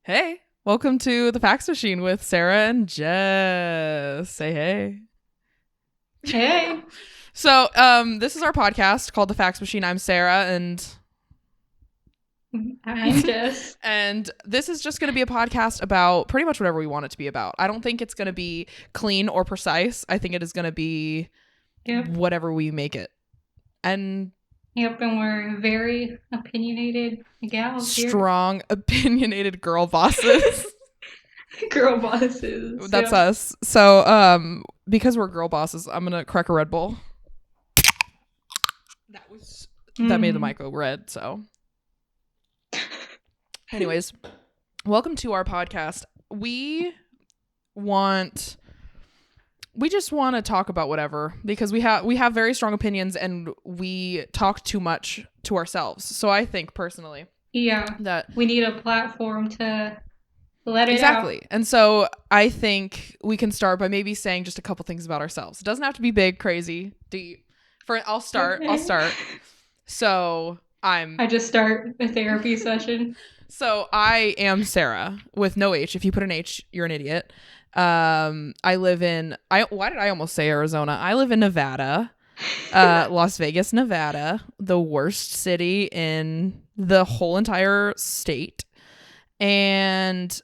Hey, welcome to the Fax Machine with Sara and Jess. Say hey. Hey, So, this is our podcast called The Fax Machine. I'm Sara, and I'm Jess. and this is just going to be a podcast about pretty much whatever we want it to be about. I don't think it's going to be clean or precise. I think it is going to be Yep, whatever we make it. And yep, and we're very opinionated gals here. strong, opinionated girl bosses. Girl bosses. That's Yep. us. So, because we're girl bosses, I'm going to crack a Red Bull. That made the mic go red. So, anyways, welcome to our podcast. We just want to talk about whatever because we have very strong opinions and we talk too much to ourselves. So I think personally, Yeah, that we need a platform to let it exactly. out. And so I think we can start by maybe saying just a couple things about ourselves. It doesn't have to be big, crazy, deep. I'll start. So I just start a therapy session. So I am Sara with no H. If you put an H, you're an idiot. I live in why did I almost say Arizona? I live in Nevada. Las Vegas, Nevada, the worst city in the whole entire state. And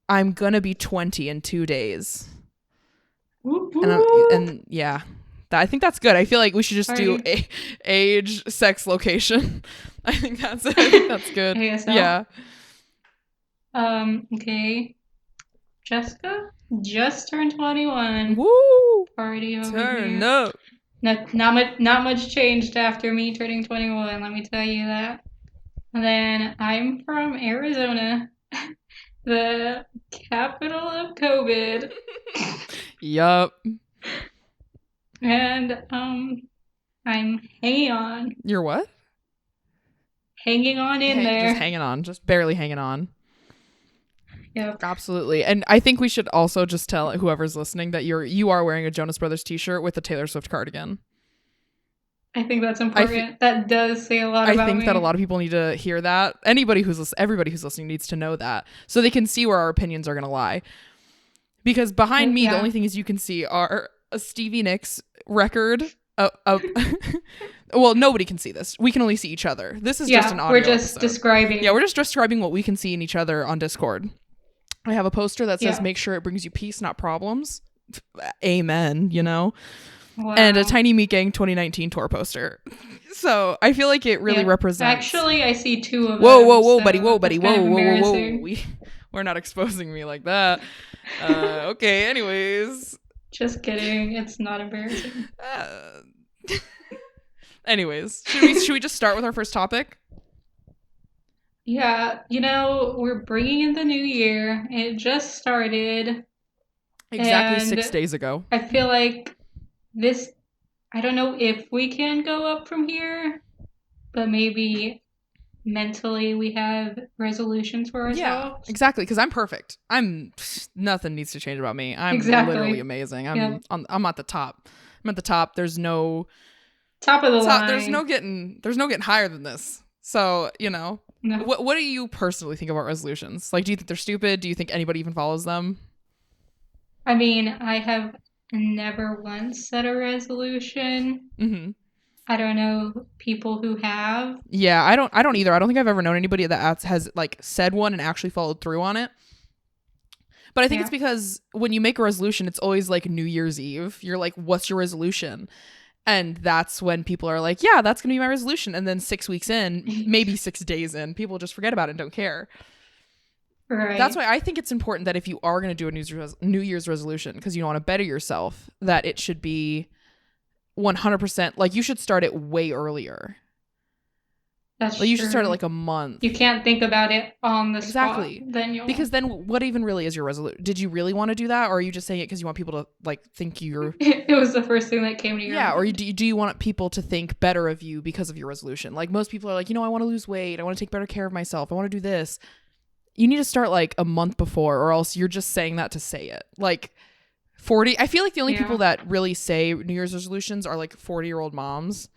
I'm gonna be 20 in 2 days. And yeah. I think that's good. I feel like we should just do age, sex, location. I think that's it. That's good. ASL. Yeah. Okay. Jessica just turned 21. Woo! Party over Turn here. up. Not much changed after me turning 21, let me tell you that. And then I'm from Arizona, the capital of COVID. Yup. And I'm hanging on. You're what? Hanging on in there. Just hanging on. Just barely hanging on. Yep. Absolutely. And I think we should also just tell whoever's listening that you are wearing a Jonas Brothers t-shirt with a Taylor Swift cardigan. I think that's important. That does say a lot about me. I think that a lot of people need to hear that. Everybody who's listening needs to know that so they can see where our opinions are going to lie. Because behind me, the only thing is you can see are a Stevie Nicks record. Well, nobody can see this. We can only see each other. This is just an audio we're just episode. describing. Yeah, we're just describing what we can see in each other on Discord. I have a poster that says, make sure it brings you peace, not problems. Amen, you know? Wow. And a Tiny Meat Gang 2019 tour poster. So I feel like it really represents. Actually, I see two of them. Whoa, buddy. Whoa. We're not exposing me like that. Okay, anyways. Just kidding. It's not embarrassing. Anyways, should we just start with our first topic? Yeah, we're bringing in the new year. It just started. Exactly 6 days ago. I feel like I don't know if we can go up from here, but maybe mentally we have resolutions for ourselves. Yeah, exactly, because I'm perfect. Nothing needs to change about me. I'm literally amazing. I'm at the top. I'm at the top. There's no top of the line. There's no getting higher than this. So, No. What do you personally think about resolutions? Like, do you think they're stupid? Do you think anybody even follows them? I mean, I have never once set a resolution. Mm-hmm. I don't know people who have. Yeah, I don't either. I don't think I've ever known anybody that has like said one and actually followed through on it. But I think it's because when you make a resolution, it's always like New Year's Eve. You're like, what's your resolution? And that's when people are like, yeah, that's going to be my resolution. And then 6 weeks in, maybe 6 days in, people just forget about it and don't care. Right. That's why I think it's important that if you are going to do a New Year's resolution, because you want to better yourself, that it should be 100%. Like, you should start it way earlier. That's true. You should start it like a month. You can't think about it on the spot. Because then what even really is your resolution? Did you really want to do that? Or are you just saying it because you want people to like think you're... It was the first thing that came to your mind. Or do you want people to think better of you because of your resolution? Like, most people are like, I want to lose weight. I want to take better care of myself. I want to do this. You need to start like a month before, or else you're just saying that to say it. Like 40. I feel like the only people that really say New Year's resolutions are like 40-year-old moms,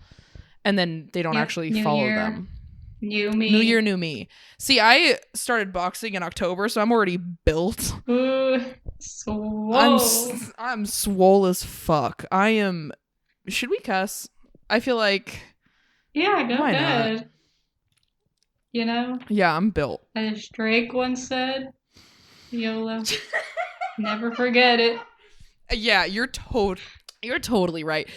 and then they don't actually follow them. New me. New year, new me. See, I started boxing in October, so I'm already built. Ooh, swole. I'm swole as fuck. I am. Should we cuss? I feel like. Yeah, go Why not? ahead. You know, Yeah, I'm built. as Drake once said, YOLO. Never forget it. Yeah, you're totally right.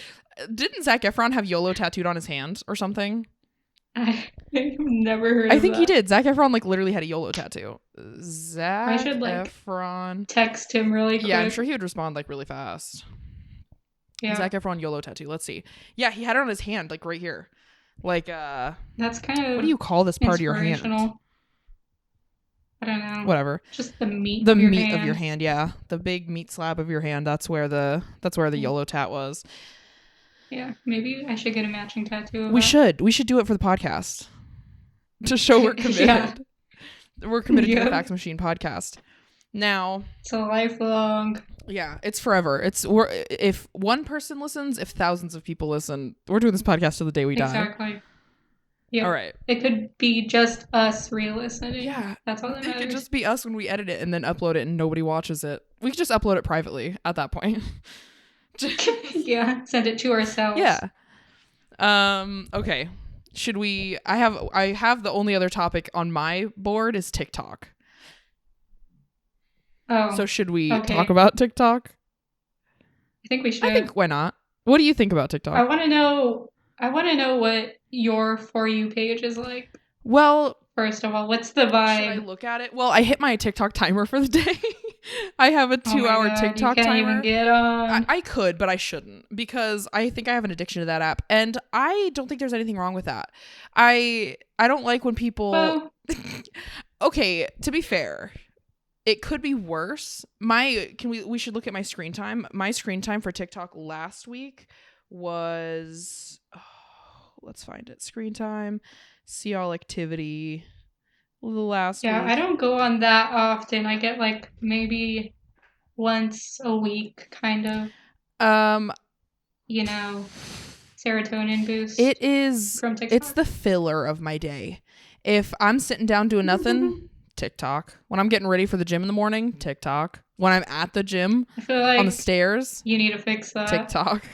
Didn't Zac Efron have YOLO tattooed on his hand or something? I've never heard I of think he that. did. Zac Efron like literally had a YOLO tattoo. Zac I should, like, Efron. Text him really quick. Yeah, I'm sure he would respond like really fast. Yeah. Zac Efron YOLO tattoo. Let's see. Yeah, he had it on his hand, like right here. Like That's kind of what do you call this part of your hand? inspirational. I don't know. Whatever. Just the meat The of your meat hand. of your hand, yeah. The big meat slab of your hand. That's where the YOLO tat was. Yeah, maybe I should get a matching tattoo of We that. should. We should do it for the podcast. To show we're committed. Yeah. We're committed to the Yep. Fax Machine podcast. Now, It's a lifelong. yeah, it's forever. If one person listens, if thousands of people listen, we're doing this podcast till the day we die. Exactly. Yeah. All right. It could be just us re-listening. Yeah. That's all that It matters. could just be us when we edit it and then upload it and nobody watches it. We could just upload it privately at that point. Yeah, send it to ourselves. Yeah. Okay. Should we I have the only other topic on my board is TikTok. Oh, So should we okay. talk about TikTok? I think we should. I think why not? What do you think about TikTok? I want to know what your For You page is like. Well, First of all, what's the should I vibe? look at it? Well, I hit my TikTok timer for the day. I have a 2-hour God, TikTok you can't timer. even get on. I could, but I shouldn't because I think I have an addiction to that app, and I don't think there's anything wrong with that. I don't like when people. Well, Okay, to be fair, it could be worse. We should look at my screen time. My screen time for TikTok last week was let's find it. Screen time, see all activity. Last yeah, week. I don't go on that often. I get like maybe once a week, kind of. Serotonin boost. It is. From TikTok. It's the filler of my day. If I'm sitting down doing nothing, TikTok. When I'm getting ready for the gym in the morning, TikTok. When I'm at the gym I feel like on the stairs, you need to fix that. TikTok.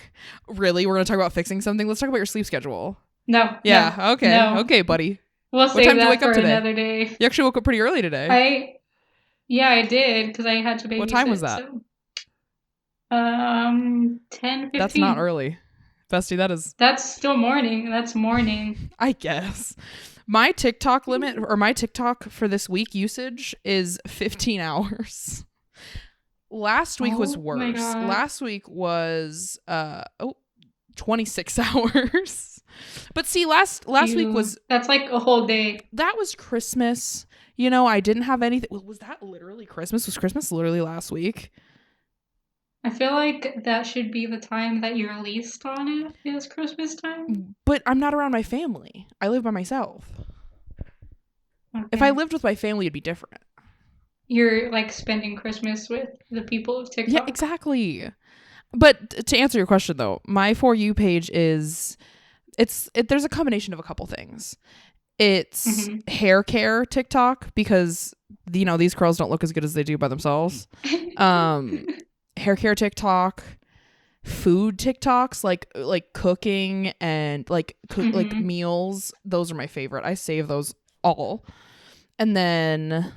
Really? We're gonna talk about fixing something? Let's talk about your sleep schedule. No. Yeah. no, Okay. no. Okay, buddy. We'll What save time did you that wake up for today? another day. You actually woke up pretty early today. I did because I had to babysit. What time was that? So. 10:15. That's not early, bestie. That is. That's still morning. That's morning. I guess. My TikTok limit or my TikTok for this week usage is 15 hours. Last week was Oh my worse. God. Last week was 26 hours. But see, last week was That's like a whole day. that was Christmas. You know, I didn't have anything. Was that literally Christmas? Was Christmas literally last week? I feel like that should be the time that you're least on it, is Christmas time. But I'm not around my family. I live by myself. Okay. If I lived with my family, it'd be different. You're like spending Christmas with the people of TikTok. Yeah, exactly. But to answer your question though, my For You page is there's a combination of a couple things. It's hair care TikTok because these curls don't look as good as they do by themselves. Hair care TikTok, food TikToks like cooking and like meals. Those are my favorite. I save those all. And then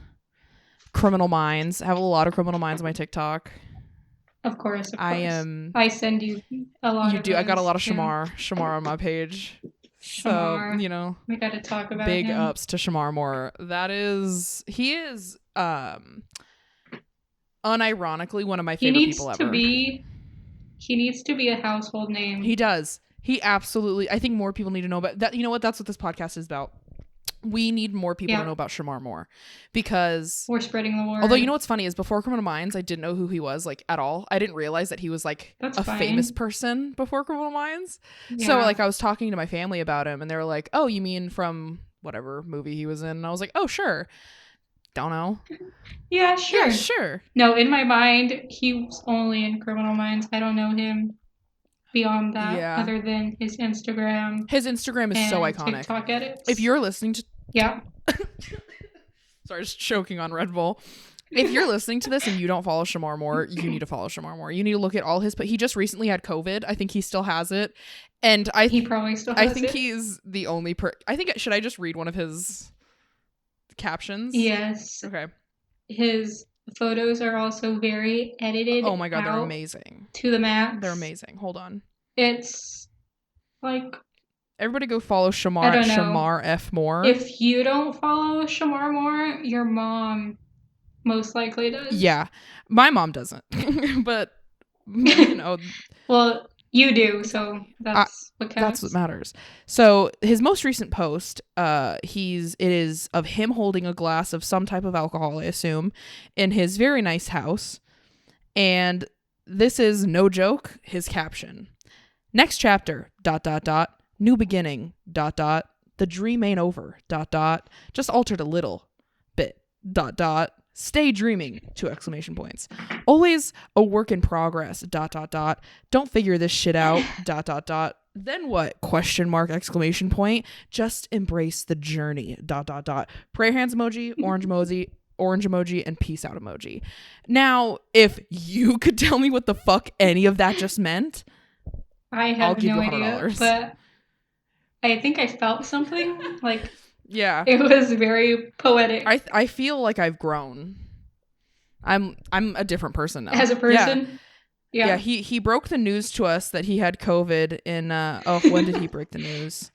Criminal Minds. I have a lot of Criminal Minds on my TikTok. Of course. I send you a lot. You of do. I got a lot of those, too. Shamar on my page. Shamar. So, we got to talk about big him. ups to Shamar Moore. He is unironically one of my favorite people ever. He needs to be a household name. He does. He absolutely. I think more people need to know about that. You know what? That's what this podcast is about. We need more people to know about Shamar Moore because we're spreading the word. Although you know what's funny is before Criminal Minds, I didn't know who he was like at all. I didn't realize that he was like famous person before Criminal Minds. Yeah. So like I was talking to my family about him and they were like, "Oh, you mean from whatever movie he was in?" And I was like, "Oh, sure." Don't know. Yeah, sure. Yeah, sure. No, in my mind, he was only in Criminal Minds. I don't know him beyond that, other than his Instagram. His Instagram is so iconic. TikTok edits. If you're listening to Yeah. Sorry, just choking on Red Bull. If you're listening to this and you don't follow Shamar Moore, you need to follow Shamar Moore. You need to look at all his. But he just recently had COVID. I think he still has it, and He probably still I has think it. he's the only I think should I just read one of his captions? Yes. Okay. His photos are also very edited. Oh my god, they're out amazing. to the max. They're amazing. Hold on. It's like, everybody go follow Shamar I don't at know. Shamar F Moore. If you don't follow Shamar Moore, your mom most likely does. Yeah, my mom doesn't, but you know. Well, you do, so that's what counts. That's what matters. So his most recent post, it is of him holding a glass of some type of alcohol, I assume, in his very nice house. And this is, no joke, his caption. Next chapter, ... New beginning, ... The dream ain't over, ... Just altered a little bit, ... Stay dreaming, 2 exclamation points. Always a work in progress, ... Don't figure this shit out, ... Then what? Question mark, exclamation point. Just embrace the journey, ... Prayer hands emoji, orange emoji, and peace out emoji. Now, if you could tell me what the fuck any of that just meant, I'll give no you $100. But I think I felt something. Like, yeah, it was very poetic. I feel like I've grown. I'm a different person now. As a person? Yeah. He broke the news to us that he had COVID in when did he break the news?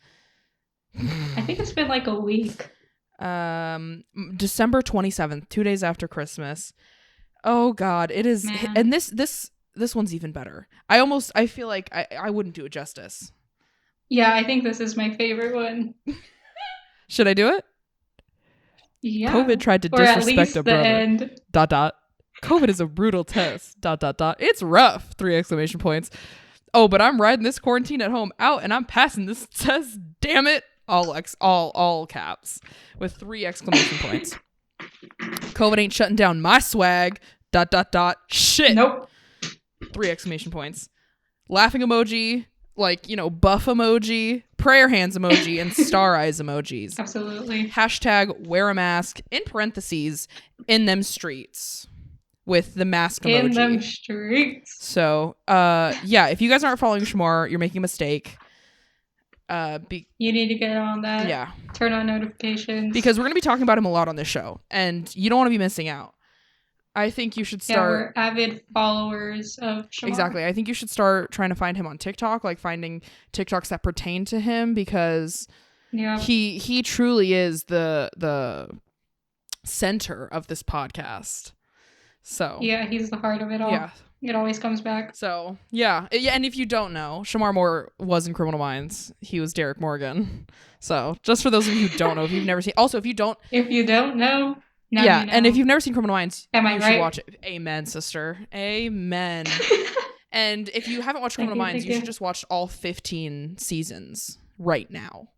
I think it's been like a week. December 27th, 2 days after Christmas. Oh god, it is. Man. And this one's even better. I feel like I wouldn't do it justice. Yeah, I think this is my favorite one. Should I do it? Yeah. COVID tried to disrespect a brother. End. ... COVID is a brutal test. ... It's rough. 3 exclamation points. Oh, but I'm riding this quarantine at home out and I'm passing this test. Damn it. All caps with 3 exclamation points. COVID ain't shutting down my swag. ... Shit. Nope. 3 exclamation points. Laughing emoji, like, you know, buff emoji, prayer hands emoji, and star eyes emojis. Absolutely. Hashtag wear a mask, in parentheses, in them streets, with the mask emoji. In them streets. So, yeah, if you guys aren't following Shamar, you're making a mistake. You need to get on that. Yeah. Turn on notifications. Because we're going to be talking about him a lot on this show, and you don't want to be missing out. I think you should start... Yeah, we're avid followers of Shamar. Exactly. I think you should start trying to find him on TikTok, like finding TikToks that pertain to him, because he truly is the center of this podcast. So yeah, he's the heart of it all. Yeah. It always comes back. So, yeah. And if you don't know, Shamar Moore was in Criminal Minds. He was Derek Morgan. So, just for those of you who don't know, if you've never seen... Also, if you don't know... Now you know. And if you've never seen Criminal Minds, you right? should watch it. Amen, sister. Amen. And if you haven't watched Criminal Minds, you should just watch all 15 seasons right now.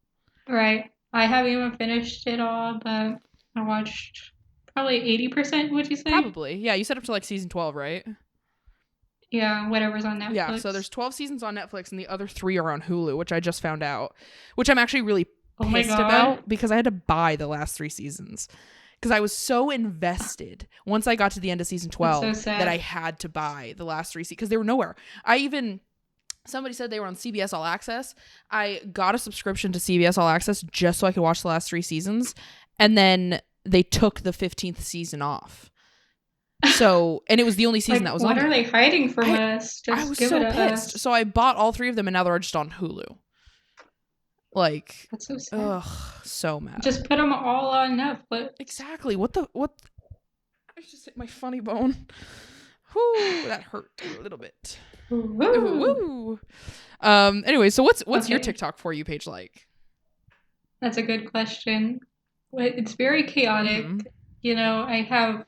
Right. I haven't even finished it all, but I watched probably 80%, would you say? Probably. Yeah, you said up to like season 12, right? Yeah, whatever's on Netflix. Yeah, so there's 12 seasons on Netflix and the other 3 are on Hulu, which I just found out, which I'm actually really pissed about because I had to buy the last 3 seasons. Because I was so invested once I got to the end of season 12 that I had to buy the last 3 seasons because they were nowhere. Somebody said they were on CBS All Access. I got a subscription to CBS All Access just so I could watch the last 3 seasons. And then they took the 15th season off. So, and it was the only season that was on. What are they hiding from us? Just I was so pissed. So I bought all 3 of them and now they're just on Hulu. Like, that's so sad. Ugh, so mad. Just put them all on Netflix. Exactly. What? I just hit my funny bone. Whoo, that hurt a little bit. Woo. Anyway, so what's your TikTok For You page like? That's a good question. It's very chaotic. Mm-hmm. You know, I have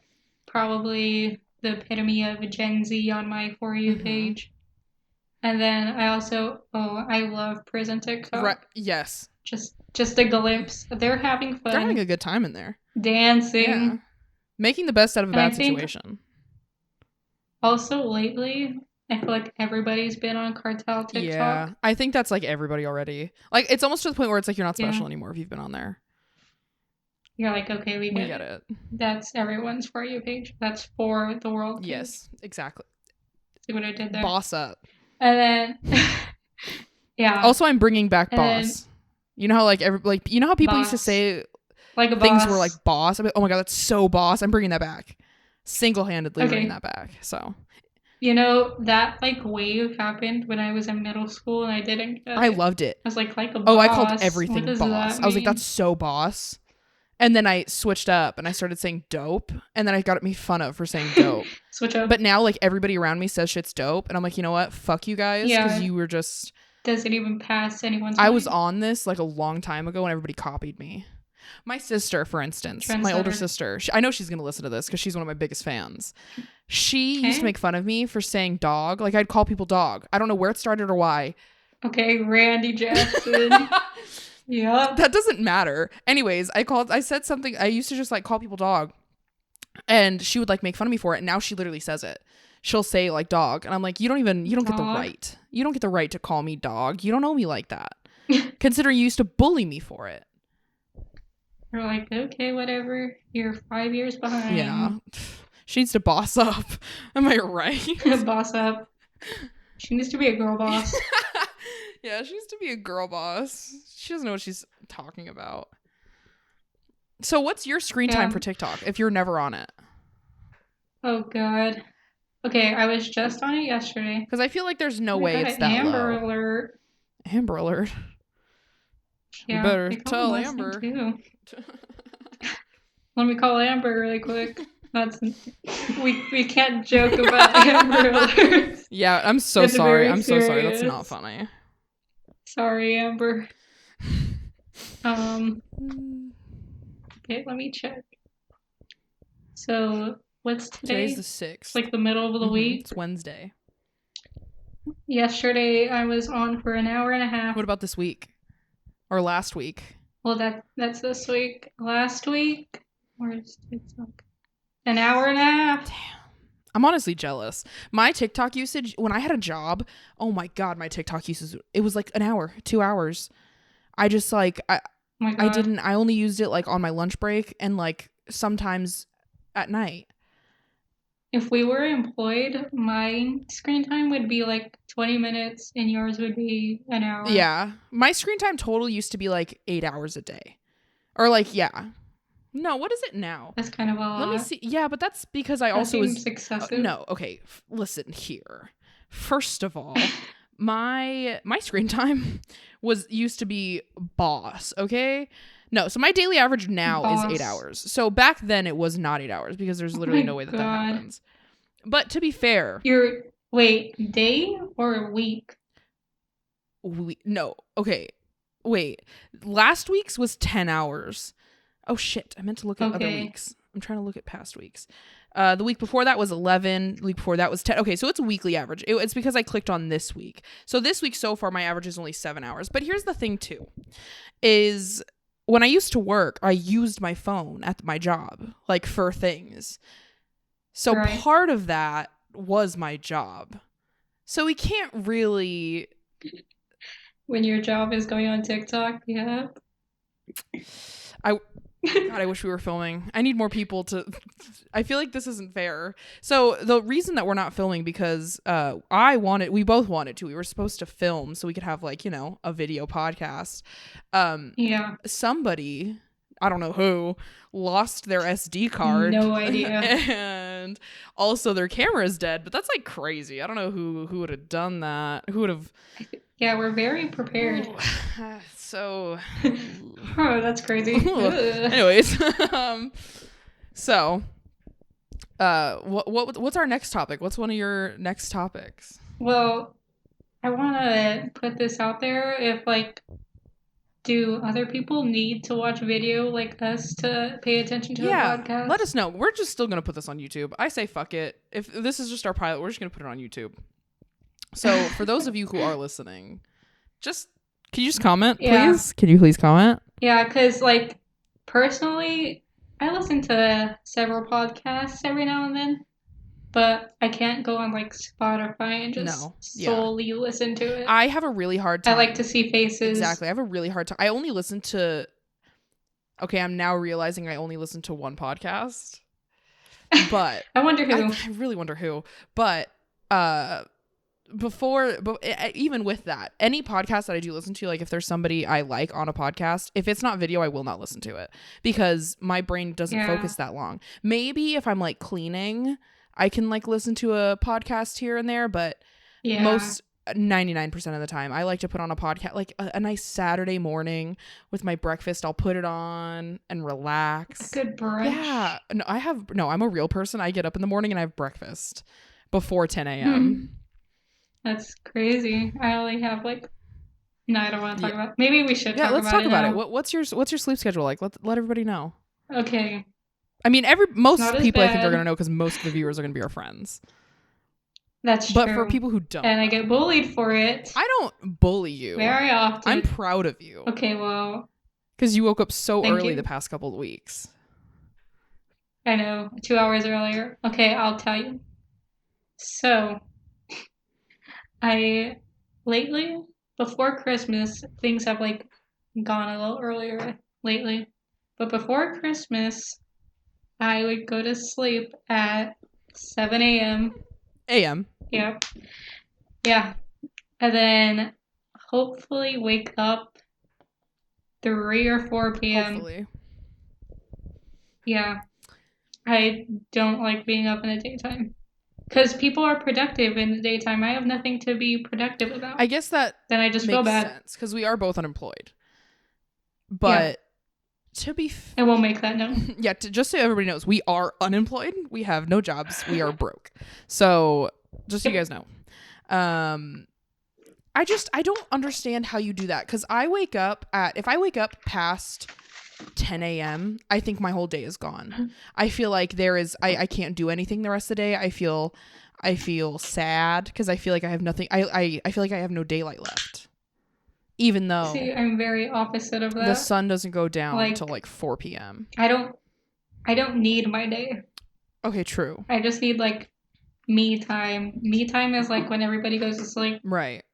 probably the epitome of a Gen Z on my For You page. And then I also, I love prison TikTok. Right. Yes. Just a glimpse. They're having fun. They're having a good time in there. Dancing. Yeah. Making the best out of a bad situation. Also, lately, I feel like everybody's been on cartel TikTok. Yeah. I think that's like everybody already. Like, it's almost to the point where it's like you're not special anymore if you've been on there. you're like, okay, we We get get it. it. That's everyone's For You page. That's for the world page. Yes, exactly. See what I did there? Boss up. And then, yeah. Also, I'm bringing back And then boss. You know how you know how people used to boss. say Like a things boss. were like boss. I'm like, oh my god, that's so boss. I'm bringing that back. Single-handedly Okay. bringing that back. So You know, that like wave happened when I was in middle school and I didn't get it. I loved it. I was like a boss. Oh, I called everything what does boss. that I was like, mean? that's so boss. And then I switched up and I started saying dope. And then I got me fun of for saying dope. Switch up. But now, like, everybody around me says shit's dope. And I'm like, you know what? Fuck you guys. Because you were just... Doesn't even pass anyone's I mind. was on this, like, a long time ago and everybody copied me. My sister, for instance, my older sister, I know she's going to listen to this because she's one of my biggest fans. She used to make fun of me for saying dog. Like, I'd call people dog. I don't know where it started or why. Okay, Randy Jackson. Yeah. That doesn't matter. Anyways, I said something. I used to just like call people dog. And she would like make fun of me for it. And now she literally says it. She'll say like dog. And I'm like, you don't get the right. You don't get the right to call me dog. You don't know me like that. Considering you used to bully me for it. We're like, okay, whatever. You're 5 years behind. Yeah. She needs to boss up. Am I right? Boss up. She needs to be a girl boss. Yeah, she needs to be a girl boss. She doesn't know what she's talking about. So what's your screen time for TikTok if you're never on it? Oh, God. Okay, I was just on it yesterday. Because I feel like there's no way it's that Amber low. Alert. Amber Alert. Yeah, you better tell Amber. Let me call Amber really quick. We can't joke about Amber Alert. Yeah, I'm so sorry. I'm so sorry. That's not funny. Sorry, Amber. Okay, let me check. So, what's today? Today's the 6th. It's like the middle of the week. It's Wednesday. Yesterday, I was on for an hour and a half. What about this week? Or last week? Well, that's this week. Last week, where's TikTok? An hour and a half. Damn. I'm honestly jealous. My TikTok usage, when I had a job, oh my God, my TikTok usage, it was like an hour, 2 hours. I just like, I only used it like on my lunch break and like sometimes at night. If we were employed, my screen time would be like 20 minutes and yours would be an hour. Yeah. My screen time total used to be like 8 hours a day. Or like, yeah. No, what is it now? That's kind of a lot. Let me see. Yeah, but that's because I also seems excessive. No, okay. Listen here. First of all, my screen time used to be boss, okay? No, so my daily average now is 8 hours. So back then it was not 8 hours because there's literally no way that happens. But to be fair, wait, day or week? No, okay. Wait. Last week's was 10 hours. Oh shit, I meant to look at other weeks. I'm trying to look at past weeks. The week before that was 11. The week before that was 10. Okay, so it's a weekly average. It's because I clicked on this week. So this week so far, my average is only 7 hours. But here's the thing too, is when I used to work, I used my phone at my job, like for things. So part of that was my job. So we can't really... When your job is going on TikTok, yeah. God, I wish we were filming. I need more people to... I feel like this isn't fair. So the reason that we're not filming because we both wanted to. We were supposed to film so we could have like, a video podcast. Yeah. Somebody, I don't know who, lost their SD card. No idea. And also their camera is dead, but that's like crazy. I don't know who would have done that. Who would have... Yeah, we're very prepared. So... Oh, that's crazy. Anyways, so, what's our next topic? What's one of your next topics? Well, I want to put this out there. If do other people need to watch video like us to pay attention to a podcast? Let us know. We're just still gonna put this on YouTube. I say fuck it. If this is just our pilot, we're just gonna put it on YouTube. So for those of you who are listening, can you just comment, please? Yeah. Can you please comment? Yeah, because personally, I listen to several podcasts every now and then, but I can't go on Spotify and just solely listen to it. I have a really hard time. I like to see faces. Exactly. I have a really hard time. I only listen to Okay, I'm now realizing I only listen to one podcast, but I wonder who. I really wonder who. But even with that, any podcast that I do listen to, like if there's somebody I like on a podcast, if it's not video, I will not listen to it because my brain doesn't focus that long. Maybe if I'm like cleaning, I can like listen to a podcast here and there, but most 99% of the time I like to put on a podcast like a nice Saturday morning with my breakfast. I'll put it on and relax. A good brunch. Yeah. No, I'm a real person. I get up in the morning and I have breakfast before 10 a.m. That's crazy. I only have like no, I don't want to talk about it. Maybe we should talk about it. Yeah, let's talk about it. What's your sleep schedule like? Let everybody know. Okay. I mean, most people I think are going to know because most of the viewers are going to be our friends. That's true. But for people who don't. And I get bullied for it. I don't bully you. Very often. I'm proud of you. Okay, well. Because you woke up so early the past couple of weeks. I know. 2 hours earlier. Okay, I'll tell you. So, lately, before Christmas, things have like gone a little earlier lately. But before Christmas, I would go to sleep at 7 a.m. A.M. Yep. Yeah. And then hopefully wake up 3 or 4 p.m. Hopefully. Yeah. I don't like being up in the daytime. Because people are productive in the daytime. I have nothing to be productive about. I guess that then I just makes feel bad. sense because we are both unemployed. But to be I won't make that known. Yeah, just so everybody knows, we are unemployed. We have no jobs. We are broke. So just so you guys know. I don't understand how you do that because if I wake up past 10 a.m., I think my whole day is gone. I feel like I can't do anything the rest of the day. I feel sad because I feel like I have nothing. I feel like I have no daylight left. Even though I'm very opposite of that. The sun doesn't go down until like 4 p.m. I don't need my day. Okay, true. I just need like me time. Me time is like when everybody goes to sleep. Right.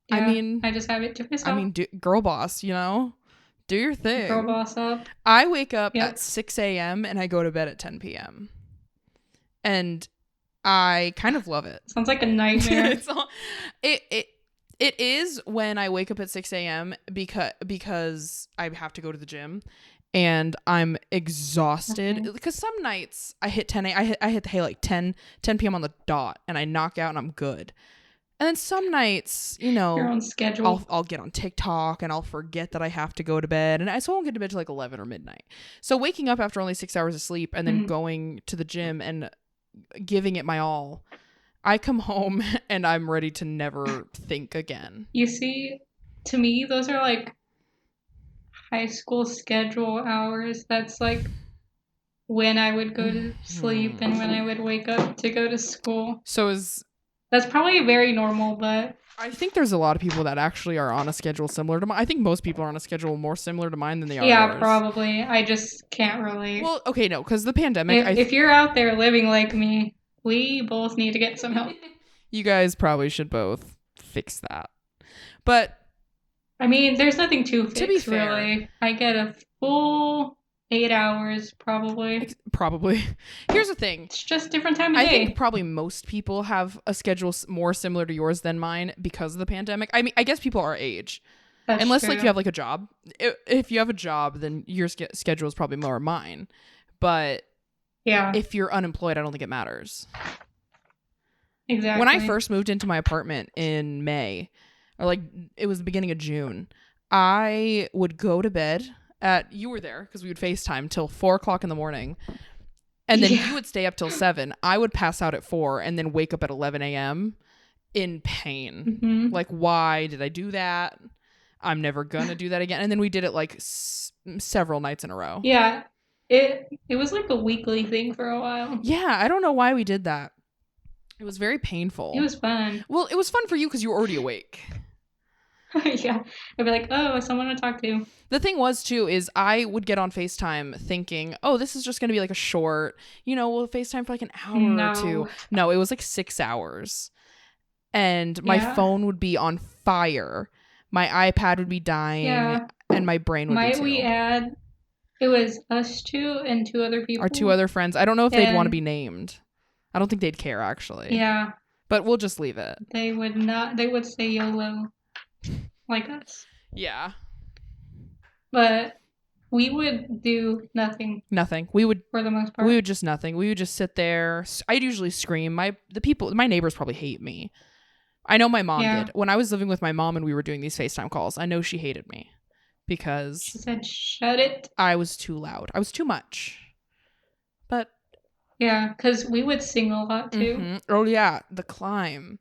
Yeah, I just have it to myself. I mean, girl boss, do your thing. Girl boss up. I wake up at 6 a.m. and I go to bed at 10 p.m. And I kind of love it. Sounds like a nightmare. It is when I wake up at 6 a.m. because I have to go to the gym and I'm exhausted. Because some nights I hit 10 I hit like 10 p.m. on the dot and I knock out and I'm good. And then some nights, your own schedule. I'll get on TikTok and I'll forget that I have to go to bed, and I won't get to bed till like 11 or midnight. So waking up after only 6 hours of sleep and then going to the gym and giving it my all, I come home and I'm ready to never think again. You see, to me, those are like high school schedule hours. That's like when I would go to sleep and when I would wake up to go to school. That's probably very normal, but I think there's a lot of people that actually are on a schedule similar to mine. I think most people are on a schedule more similar to mine than they are yours. Probably. I just can't relate. Well, okay, no, because the pandemic... If you're out there living like me, we both need to get some help. You guys probably should both fix that. But... I mean, there's nothing to fix, to be fair, really. I get a full 8 hours, probably. Probably. Here's the thing. It's just different time of day. I think probably most people have a schedule more similar to yours than mine because of the pandemic. I mean, I guess people our age. That's Unless, true. like, you have, like, a job. If you have a job, then your schedule is probably more mine. But if you're unemployed, I don't think it matters. Exactly. When I first moved into my apartment in May, or, like, it was the beginning of June, I would go to bed you were there because we would FaceTime till 4 o'clock in the morning. And then you would stay up till 7. I would pass out at 4 and then wake up at 11 a.m. in pain. Mm-hmm. Like, why did I do that? I'm never going to do that again. And then we did it like several nights in a row. Yeah. It was like a weekly thing for a while. Yeah. I don't know why we did that. It was very painful. It was fun. Well, it was fun for you because you were already awake. Yeah. I'd be like, oh, someone to talk to. The thing was, too, is I would get on FaceTime thinking, oh, this is just going to be like a short, we'll FaceTime for like an hour or two. No, it was like 6 hours. And my phone would be on fire. My iPad would be dying. Yeah. and my brain would be Might we too. add? It was us two and two other people. Our two other friends. I don't know if they'd want to And be named. I don't think they'd care actually. yeah, But we'll just leave it. they would not. They would say YOLO, like us. Yeah. But we would do nothing Nothing. We would for the most part. We would just nothing. We would just sit there. I'd usually scream. My neighbors probably hate me. I know my mom did. When I was living with my mom and we were doing these FaceTime calls, I know she hated me because She said, "Shut it." I was too loud. I was too much. But yeah, because we would sing a lot too. Mm-hmm. Oh yeah, the climb.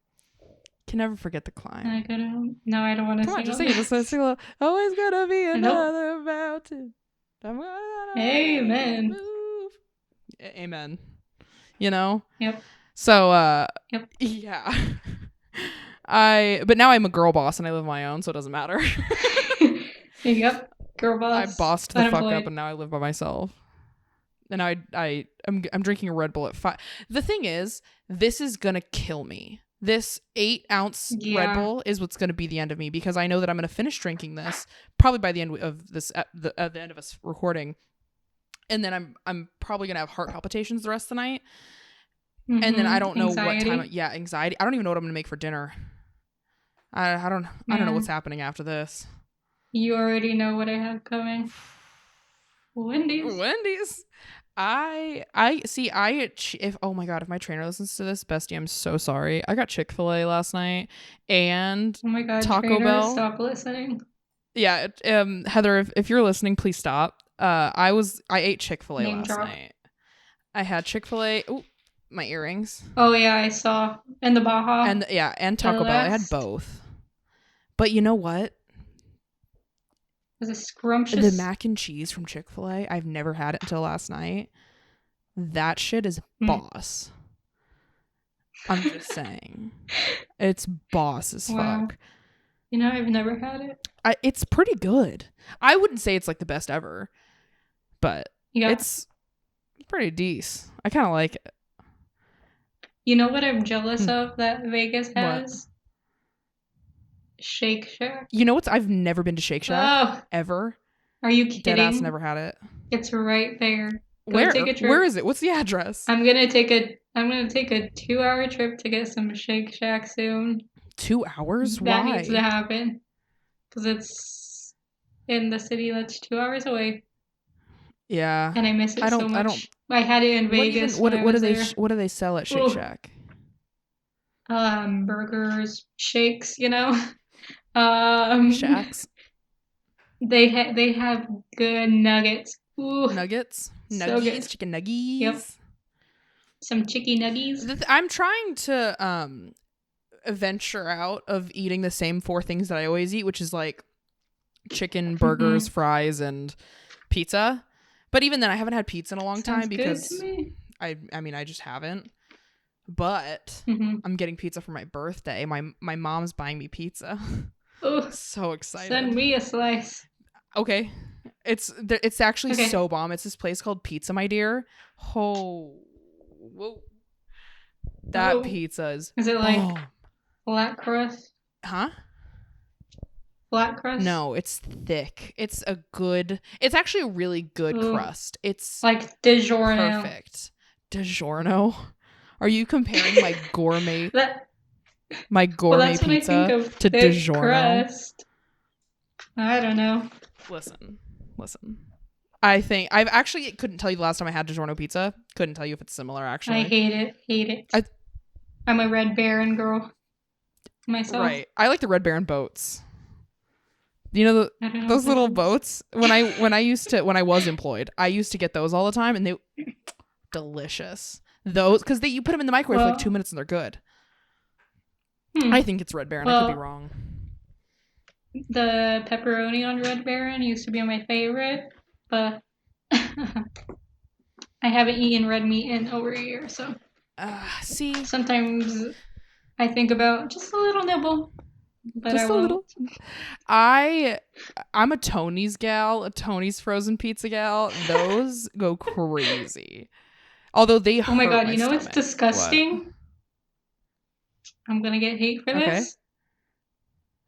Can never forget the climb. No, I don't want to Come sing. on, just sing it. Just sing a little. Always gonna be another mountain. Amen. Move. Amen. You know? Yep. So Yep. Yeah. But now I'm a girl boss and I live on my own, so it doesn't matter. Yep. Girl boss. I bossed the fuck up and now I live by myself. And I'm drinking a Red Bull at 5. The thing is, this is gonna kill me. This 8-ounce Red Bull is what's gonna be the end of me because I know that I'm gonna finish drinking this probably by the end of this the end of us recording, and then I'm probably gonna have heart palpitations the rest of the night, and then I don't know anxiety. what time. Anxiety. I don't even know what I'm gonna make for dinner. I don't know what's happening after this. You already know what I have coming. Wendy's. If oh my god, if my trainer listens to this, bestie, I'm so sorry. I got Chick-fil-A last night and oh my god, Taco trainer, Bell. Stop listening. Yeah, Heather, if you're listening, please stop. I ate Chick-fil-A last night. I had Chick-fil-A. Ooh, my earrings. Oh yeah, I saw. And the Baja. And Taco Bell. I had both. But you know what? Was it scrumptious? The mac and cheese from Chick-fil-A, I've never had it until last night. That shit is boss. I'm just saying. It's boss as fuck. You know, I've never had it. It's pretty good. I wouldn't say it's like the best ever, but it's pretty decent. I kind of like it. You know what I'm jealous of that Vegas has? What? Shake Shack. You know what? I've never been to Shake Shack ever. Are you kidding? Deadass never had it. It's right there. Where is it? What's the address? I'm gonna take a 2-hour trip to get some Shake Shack soon. 2 hours? That Why? needs to happen because it's in the city that's 2 hours away. Yeah, and I miss it so much. I had it in Vegas. What do they sell at Shake Shack? Burgers, shakes. You know, Shacks. They have good nuggets. Ooh. Nuggets, so good. Chicken nuggies. Yep. Some chicky nuggies. I'm trying to venture out of eating the same 4 things that I always eat, which is like chicken, burgers, fries, and pizza. But even then, I haven't had pizza in a long time because I mean, I just haven't. But I'm getting pizza for my birthday. My mom's buying me pizza. Oh, so excited! Send me a slice. Okay, it's actually so bomb. It's this place called Pizza My Dear. Oh, whoa! That pizza is. Is it like flat crust? Huh? Flat crust? No, it's thick. It's actually a really good crust. It's like DiGiorno. Perfect. DiGiorno? Are you comparing my gourmet pizza to DiGiorno? Crust. I don't know. Listen. I think I've actually couldn't tell you the last time I had DiGiorno pizza. Couldn't tell you if it's similar actually. I hate it. I'm a Red Baron girl myself. Right. I like the Red Baron boats. You know those little boats? When I was employed, I used to get those all the time, and they delicious. Those because you put them in the microwave for like 2 minutes and they're good. I think it's Red Baron. I could be wrong. The pepperoni on Red Baron used to be my favorite, but I haven't eaten red meat in over a year, so see. Sometimes I think about just a little nibble. But just a little. I'm a Tony's gal, a Tony's frozen pizza gal. Those go crazy. Although they hurt. Oh my god, you know what's disgusting? What? I'm gonna get hate for this.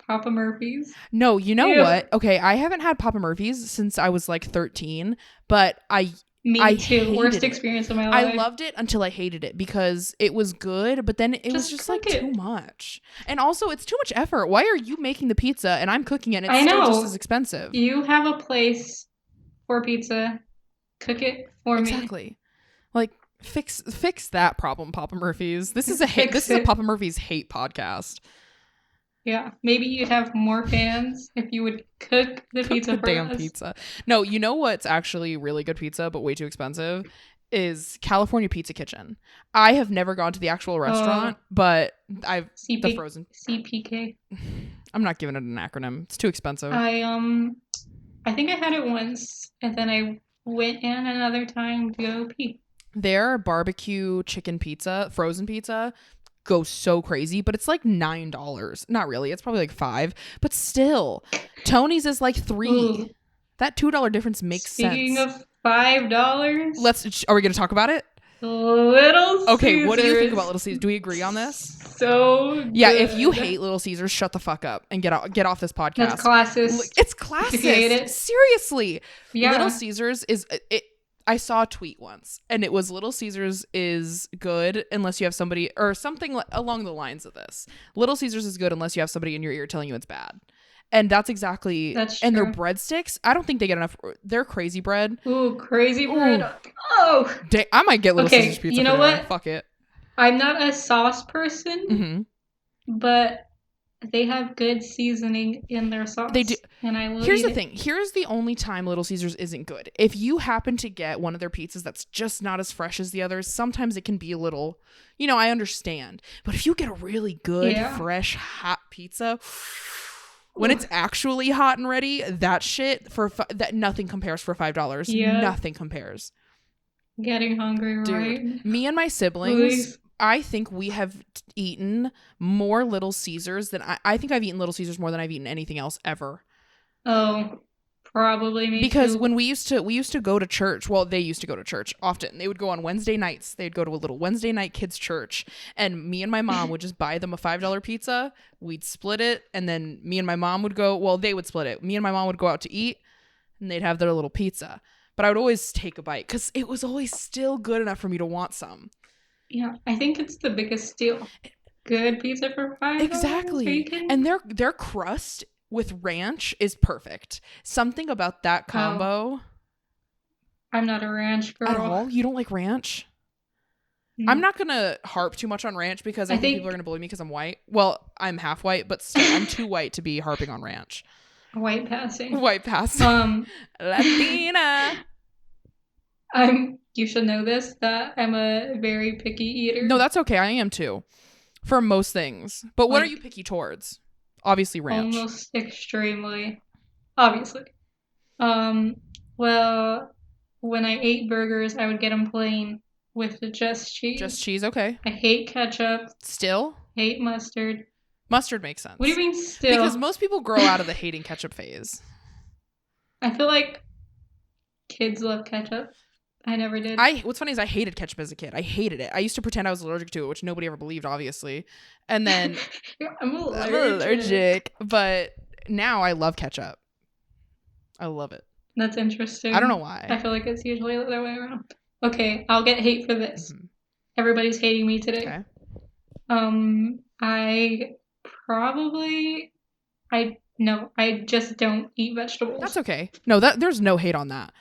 Papa Murphy's. No, you know Ew. what? Okay, I haven't had Papa Murphy's since I was like 13, but I Me too. hated Worst it. experience of my I life. loved it until I hated it because it was good, but then it was just like cook it. too much. And also, it's too much effort. Why are you making the pizza and I'm cooking it and I it's still know. just as expensive? You have a place for pizza. Cook it for me. Exactly. Like fix that problem, Papa Murphy's. This is a Fix Papa Murphy's hate podcast. Yeah, maybe you'd have more fans if you would cook the pizza the for damn us. pizza. No, you know what's actually really good pizza but way too expensive is California Pizza Kitchen. I have never gone to the actual restaurant, but I've the frozen CPK. I'm not giving it an acronym. It's too expensive. I think I had it once and then I went in another time to go pee. Their barbecue chicken pizza, frozen pizza, goes so crazy, but it's like $9. Not really. It's probably like $5, but still, Tony's is like $3. Ooh. That $2 difference makes sense. Speaking of $5, are we going to talk about it? Little Caesars. Okay, what do you think about Little Caesars? Do we agree on this? So good. Yeah, if you hate Little Caesars, shut the fuck up and get off this podcast. That's classist. It's classist. If you hate it. Seriously. Yeah. Little Caesars is it. I saw a tweet once, and it was Little Caesars is good unless you have somebody or something along the lines of this. Little Caesars is good unless you have somebody in your ear telling you it's bad. And that's exactly. That's and true. their breadsticks, I don't think they get enough. They're crazy bread. Ooh, crazy bread. Oh. I might get Little Caesars pizza. You know what? Fuck it. I'm not a sauce person, but they have good seasoning in their sauce. They do. And I will Here's eat the it. thing. Here's the only time Little Caesars isn't good. If you happen to get one of their pizzas that's just not as fresh as the others, sometimes it can be a little, I understand. But if you get a really good, fresh, hot pizza, when it's actually hot and ready, that shit that nothing compares for $5. Yeah. Nothing compares. Getting hungry, Dude, right? me and my siblings, I think we have eaten more Little Caesars than I think I've eaten Little Caesars more than I've eaten anything else ever. Oh, probably me because too. when we used to go to church, well, they used to go to church often. They would go on Wednesday nights. They'd go to a little Wednesday night kids church, and me and my mom would just buy them a $5 pizza. We'd split it, and then me and my mom would go. Well, they would split it. Me and my mom would go out to eat, and they'd have their little pizza. But I would always take a bite because it was always still good enough for me to want some. Yeah, I think it's the biggest steal. Good pizza for $5. Exactly. And their crust with ranch is perfect. Something about that combo. I'm not a ranch girl. At all? You don't like ranch? No. I'm not going to harp too much on ranch because I think people are going to bully me because I'm white. Well, I'm half white, but still, I'm too white to be harping on ranch. White passing. White passing. Latina. You should know this, that I'm a very picky eater. No, that's okay. I am too. For most things. But what are you picky towards? Obviously ranch. Almost extremely. Obviously. Well, when I ate burgers, I would get them plain with the Jess cheese. Just cheese, okay. I hate ketchup. Still? Hate mustard. Mustard makes sense. What do you mean still? Because most people grow out of the hating ketchup phase. I feel like kids love ketchup. I never did. What's funny is I hated ketchup as a kid. I hated it. I used to pretend I was allergic to it, which nobody ever believed, obviously. And then I'm allergic. But now I love ketchup. I love it. That's interesting. I don't know why. I feel like it's usually the other way around. Okay, I'll get hate for this. Mm-hmm. Everybody's hating me today. Okay. I just don't eat vegetables. That's okay. No, there's no hate on that.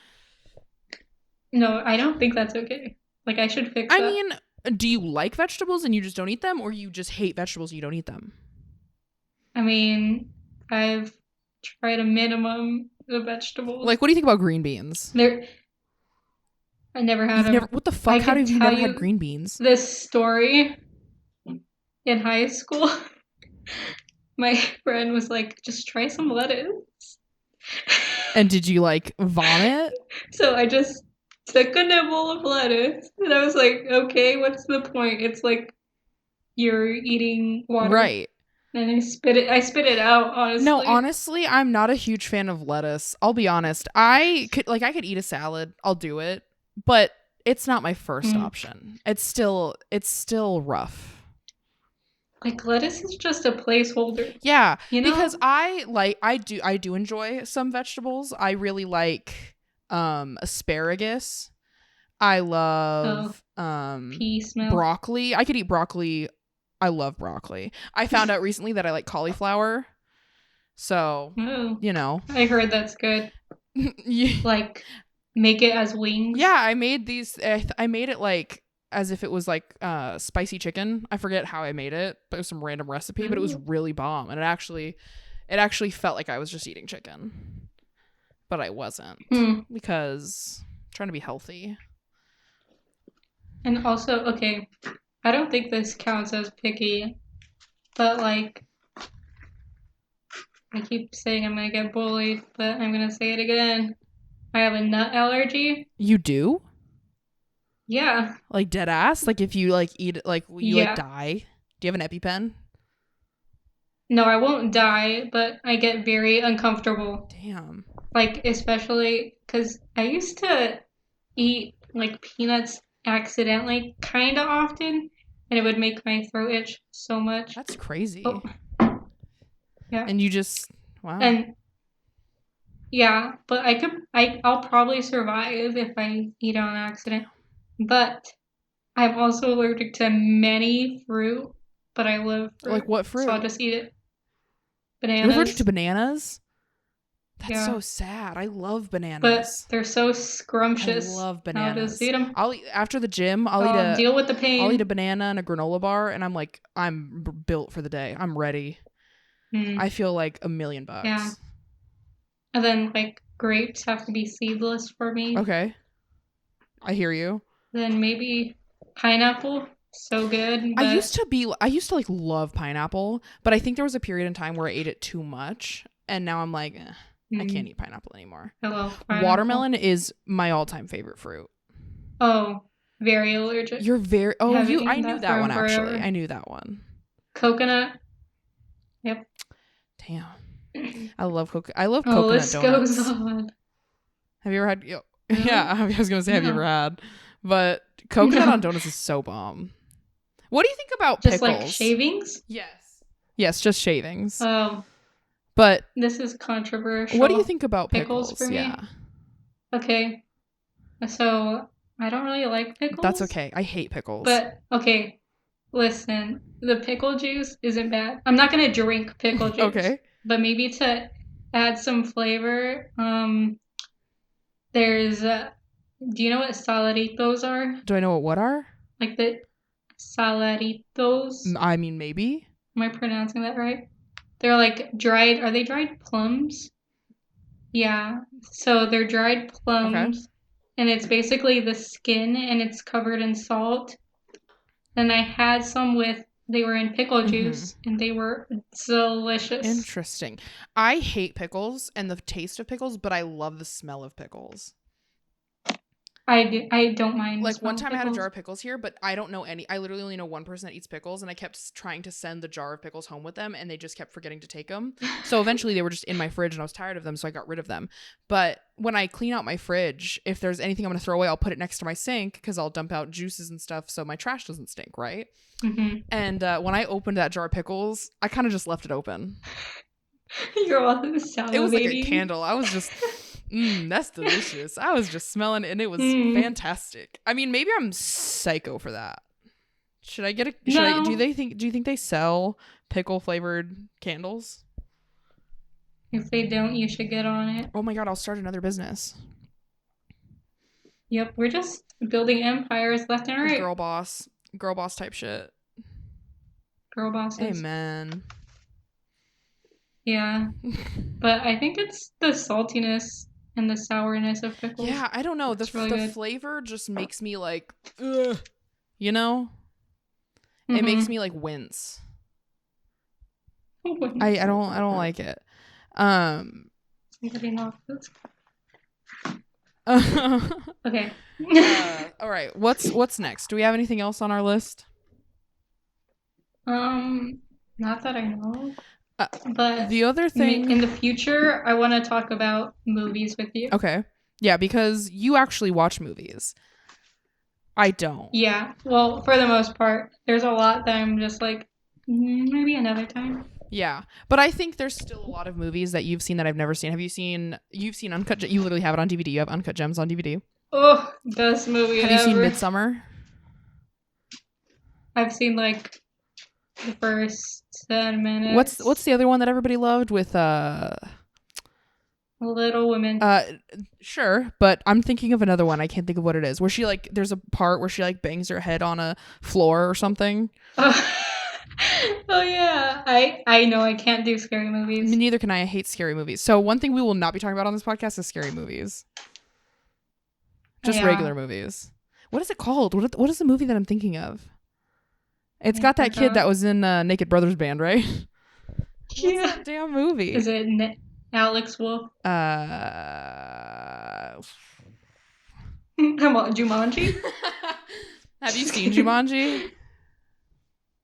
No, I don't think that's okay. Like, I should fix that. I mean, do you like vegetables and you just don't eat them, or you just hate vegetables and you don't eat them? I mean, I've tried a minimum of vegetables. Like, what do you think about green beans? I never had them. What the fuck? How have you never had green beans? This story in high school, my friend was like, just try some lettuce. And did you, like, vomit? So I just took a nibble of lettuce, and I was like, okay, what's the point? It's like you're eating water. Right. And I spit it out, honestly. No, honestly, I'm not a huge fan of lettuce. I'll be honest. I could eat a salad. I'll do it. But it's not my first option. It's still rough. Like lettuce is just a placeholder, Yeah, you know? because I do enjoy some vegetables. I really like asparagus. I Oh, love pea smell. broccoli. I could eat broccoli. I love broccoli. I found out recently that I like cauliflower. So, Oh, you know. I heard that's good. Yeah, Like, make it as wings. I made these I made it like as if it was like spicy chicken. I forget how I made it, but it was some random recipe, but it was Ooh. really bomb and it actually felt like I was just eating chicken. But I wasn't Hmm. because I'm trying to be healthy. And also, okay, I don't think this counts as picky, but like, I keep saying I'm gonna get bullied, but I'm gonna say it again. I have a nut allergy. You do? Yeah, Like dead ass? Like if you like eat it, like will you like yeah. die? Do you have an EpiPen? No, I won't die, but I get very uncomfortable. Damn. Like, especially because I used to eat like peanuts accidentally kind of often, and it would make my throat itch so much. That's Oh, crazy. yeah. And you just wow. And yeah, but I'll probably survive if I eat on accident. But I'm also allergic to many fruit, but I love Like fruit, what so I'll fruit? just eat it. You're allergic to Bananas, bananas? That's yeah, so sad. I love but bananas. they're so I scrumptious. love I'll just bananas. eat them. I'll eat after the gym. I'll deal with the I'll eat a pain. banana and a granola bar, and I'm like, built for the day. I'm ready. Mm, I feel like yeah, $1,000,000. and then like grapes have to be seedless for me. Okay, I hear you. Then maybe pineapple, so good, but I used to like love pineapple, but I think there was a period in time where I ate it too much, and now I'm like, I can't eat pineapple anymore. I love pineapple. Watermelon is my all-time favorite fruit. Oh, very allergic. You're very oh Haven't you I eaten knew that that one from actually. forever. I knew that one. Coconut. Yep. Damn. I love Oh, coconut list goes donuts. on. Have you ever had No, yeah, I was going to say have you ever no, had? But coconut on no. donuts is so bomb. What do you think about Just like pickles? shavings. Yes. Yes, just shavings. Oh, But this is what do you controversial. think about Pickles pickles? for Yeah. me. Okay, so I don't really like That's pickles, okay. I hate pickles. but okay, listen. The pickle juice isn't bad. I'm not gonna drink pickle juice, Okay. but maybe to add some flavor. There's. Do you know what saladitos are? Do I know what are? Like the saladitos. I mean maybe. Am I pronouncing that right? They're like dried. Are they dried plums? Yeah. So they're dried Okay. plums, and it's basically the skin, and it's covered in salt. Then I had some with. They were in pickle Mhm. juice, and they were delicious. Interesting. I hate pickles and the taste of pickles, but I love the smell of pickles. I don't mind the Like one smell of time I had a jar pickles. of pickles here, but I don't know any. I literally only know one person that eats pickles, and I kept trying to send the jar of pickles home with them, and they just kept forgetting to take them. So eventually they were just in my fridge, and I was tired of them, so I got rid of them. But when I clean out my fridge, if there's anything I'm going to throw away, I'll put it next to my sink because I'll dump out juices and stuff so my trash doesn't stink, right? Hmm. And when I opened that jar of pickles, I kind of just left it open. You're all It was like a salivating. candle. I was just, that's delicious. I was just smelling it and it was Mm. fantastic. I mean, maybe I'm psycho for that. Should I get a, should I, No. do you think they sell pickle flavored candles? If they don't, you should get on it. Oh my God, I'll start another business. Yep, we're just building empires left and right. Girl boss type shit. Girl bosses. Amen. Yeah. But I think it's the saltiness and the sourness of pickles. Yeah, I don't know. It's really The good. flavor just makes me like, ugh, you know? It Mm-hmm. makes me like wince. I don't like it. Somebody knock this. uh, Okay. all right. What's next? Do we have anything else on our list? Not that I know. Uh, But the other thing in the future, I want to talk about movies with you. Okay. Yeah, because you actually watch movies. I don't. Yeah. Well, for the most part, there's a lot that I'm just like, Maybe another time. Yeah, but I think there's still a lot of movies that you've seen that I've never seen. You've seen Uncut? You literally have it on DVD. You have Uncut Gems on DVD. Oh, best movie Have you seen ever. Midsummer? I've seen like the first 10 minutes. What's the other one that everybody loved with Little Women. Sure, but I'm thinking of another one. I can't think of what it is. Where she like there's a part where she like bangs her head on a floor or something. Oh yeah. I know I can't do scary movies. Neither can I. I hate scary movies. So one thing we will not be talking about on this podcast is scary movies. Just regular movies. What is it called? What is the movie that I'm thinking of? It's got that kid that was in Naked Brothers Band, right? Yeah. What's that damn movie? Is it Alex Wolf? Come on, Jumanji? Have you seen Jumanji?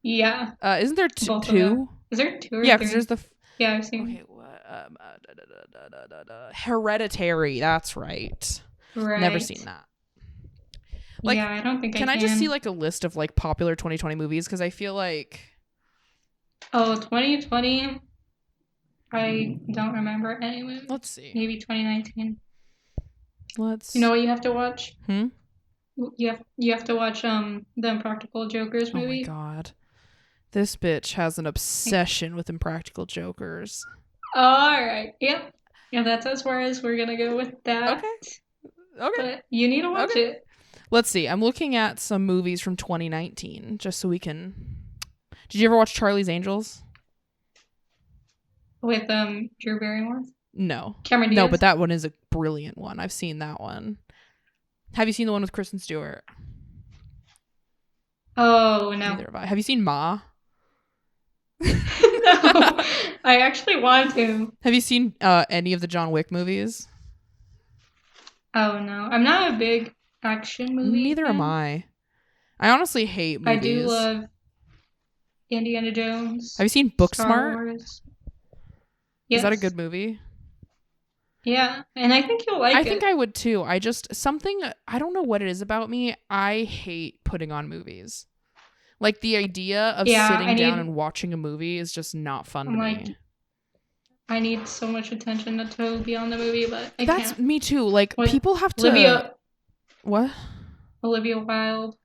Yeah. Isn't there two? Is there two or yeah, three? because there's the... Yeah, I've seen... Okay, what? Hereditary, that's right. Never seen that. Like, yeah, I don't think can I just see like a list of like popular 2020 movies? Because I feel like... Oh, 2020... I don't remember any movie. Let's see. Maybe 2019. Let's... You know what you have to watch? You have to watch the Impractical Jokers movie. Oh my god. This bitch has an obsession with Impractical Jokers. Alright. Yep. Yeah, that's as far as we're gonna go with that. Okay. But you need to watch it. Let's see. I'm looking at some movies from 2019 just so we can... Did you ever watch Charlie's Angels? With Drew Barrymore? No. Cameron Diaz? No, but that one is a brilliant one. I've seen that one. Have you seen the one with Kristen Stewart? Oh, no. Neither have I. Have you seen Ma? No. I actually want to. Have you seen any of the John Wick movies? Oh, no. I'm not a big action movie Neither fan. am I. I honestly hate movies. I do love Indiana Jones. Have you seen Booksmart? Star Wars. Yes. Is that a good movie? Yeah, and I think you'll like it. I think I would too. I don't know what it is about me. I hate putting on movies. Like the idea of sitting down and watching a movie is just not fun to me. I need so much attention to be on the movie, but I can't. That's me too. Like people have to... What? Olivia Wilde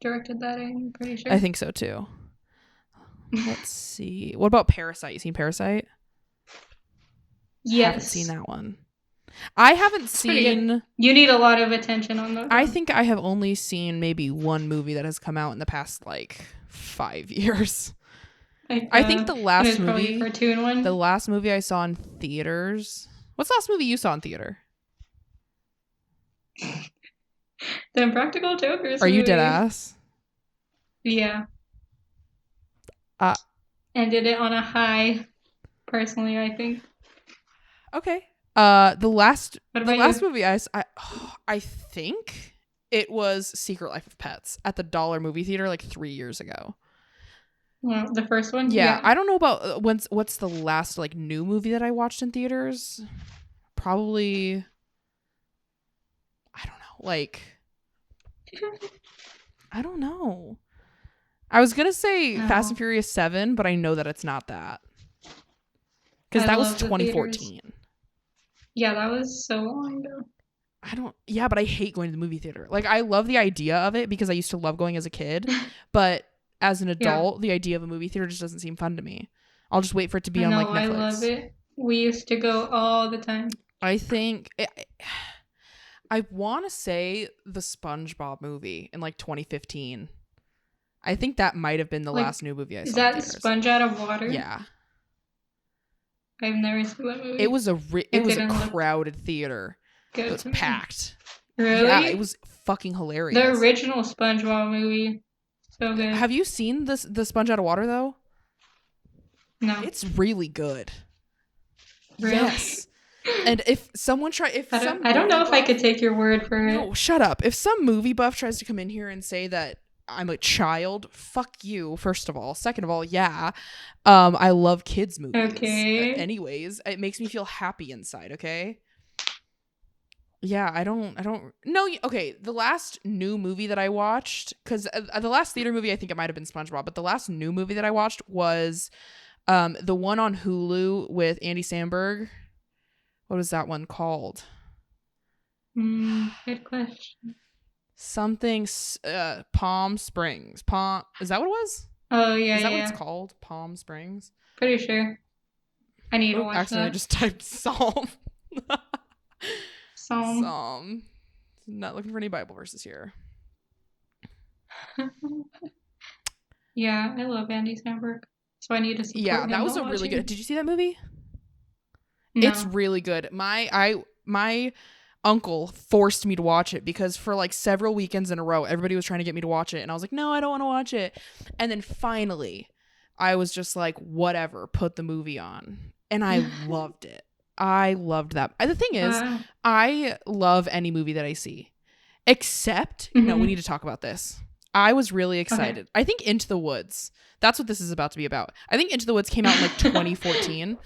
directed that, I'm pretty sure. I think so too. Let's see. What about Parasite? You seen Parasite? Yes. I haven't seen that one. I haven't seen... You need a lot of attention on those. I think I have only seen maybe one movie that has come out in the past, 5 years. I think the last movie... For 2 in 1. The last movie I saw in theaters... What's the last movie you saw in theater? The Impractical Jokers Are you dead ass? Yeah. Ended it on a high, personally, I think. Okay. The last movie I think it was Secret Life of Pets at the Dollar Movie Theater 3 years ago. Well, the first one? Yeah. I don't know about what's the last new movie that I watched in theaters. Probably, I don't know. I don't know. I was gonna say Fast and Furious 7, but I know that it's not that. Because that was 2014. Yeah, that was so long ago. Yeah, but I hate going to the movie theater. I love the idea of it because I used to love going as a kid, but as an adult, the idea of a movie theater just doesn't seem fun to me. I'll just wait for it to be on Netflix. I love it. We used to go all the time. I think I want to say the SpongeBob movie in 2015. I think that might have been the last new movie I saw. Is that Sponge Out of Water? Yeah. I've never seen that movie. It was a crowded theater. It was packed. Really? Yeah, it was fucking hilarious. The original SpongeBob movie. So good. Have you seen the Sponge Out of Water though? No. It's really good. Really? Yes. And if someone I don't know if I could take your word for it. No, shut up. If some movie buff tries to come in here and say that I'm a child, fuck you, first of all. Second of all, yeah. I love kids movies. Okay. Anyways, it makes me feel happy inside, okay? Yeah, I don't no, okay, the last new movie that I watched, cuz the last theater movie I think it might have been SpongeBob, but the last new movie that I watched was the one on Hulu with Andy Samberg. What was that one called? Good question. Something Palm Springs. Palm, is that what it was? Oh, yeah, Is that what it's yeah. called? Palm Springs? Pretty sure. I need to Oh, watch accidentally that. just typed Psalm. Psalm. Psalm. Not looking for any Bible verses here. Yeah, I love Andy Samberg. So I need to Yeah, support that him was by a really good. watching. Did you see that movie? It's No. really good. My uncle forced me to watch it because for like several weekends in a row, everybody was trying to get me to watch it, and I was like, no, I don't want to watch it. And then finally, I was just like, whatever, put the movie on, and I loved it. I loved that. The thing is, Wow. I love any movie that I see, except no, we need to talk about this. I was really excited. Okay. I think Into the Woods. That's what this is about to be about. I think Into the Woods came out in like 2014.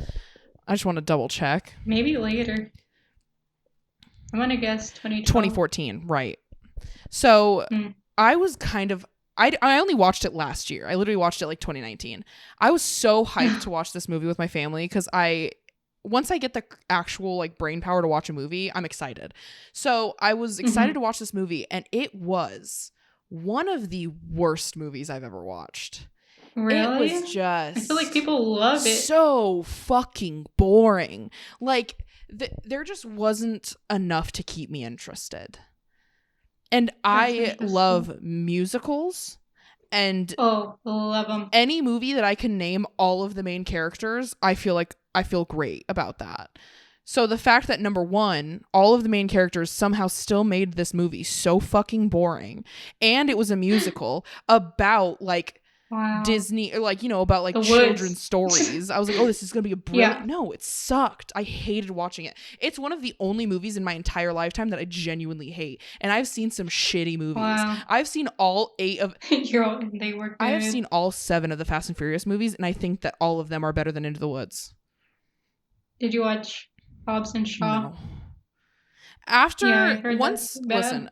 I just want to double check. Maybe later. I'm gonna guess 2012. 2014, right. So I was kind of I only watched it last year. I literally watched it like 2019. I was so hyped to watch this movie with my family because once I get the actual like brain power to watch a movie, I'm excited. So I was excited to watch this movie, and it was one of the worst movies I've ever watched. Really? It was just I feel like people love it. so fucking boring. Like there just wasn't enough to keep me interested. And I love musicals, and love them. any movie that I can name all of the main characters, I feel great about that. So the fact that number one, all of the main characters somehow still made this movie so fucking boring, and it was a musical about like Disney, or like, about like children's stories. I was like, oh, this is gonna be a brilliant. No, it sucked. I hated watching it. It's one of the only movies in my entire lifetime that I genuinely hate, and I've seen some shitty movies. I've seen all 8 of they were good. I have seen all 7 of the Fast and Furious movies, and I think that all of them are better than Into the Woods. Did you watch Hobbs and Shaw? No. Listen,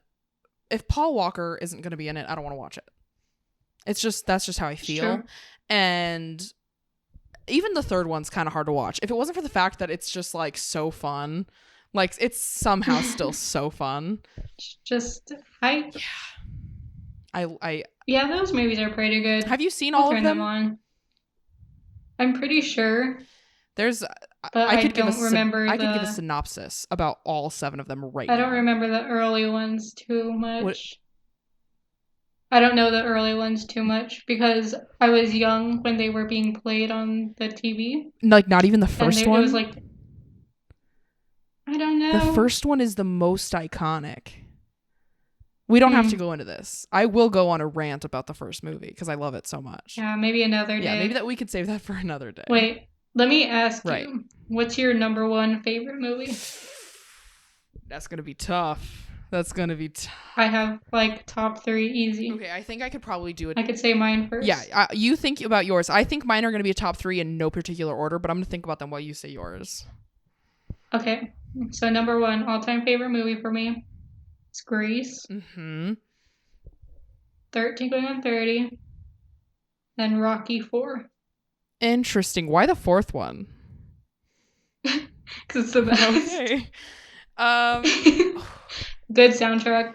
if Paul Walker isn't gonna be in it, I don't want to watch it. That's just how I feel. And even the third one's kind of hard to watch. If it wasn't for the fact that it's just like so fun, like it's somehow still so fun. Just hype. Yeah. Yeah, those movies are pretty good. Have you seen all of them? On. I'm pretty sure. I could give a synopsis about all 7 of them right now. I don't remember the early ones too much. I don't know the early ones too much because I was young when they were being played on the TV. Like not even the first one? It was like, I don't know. The first one is the most iconic. We don't have to go into this. I will go on a rant about the first movie because I love it so much. Yeah, maybe another day. Yeah, maybe that we could save that for another day. Wait, let me ask you. What's your number 1 favorite movie? That's going to be tough. I have like top 3 easy. Okay, I think I could probably do it. I could say mine first. Yeah, you think about yours. I think mine are going to be a top 3 in no particular order, but I'm going to think about them while you say yours. Okay, so number 1 all-time favorite movie for me is Grease. 13 Going on 30. Then Rocky 4. Interesting. Why the 4th one? Because it's the best. Okay. Good soundtrack.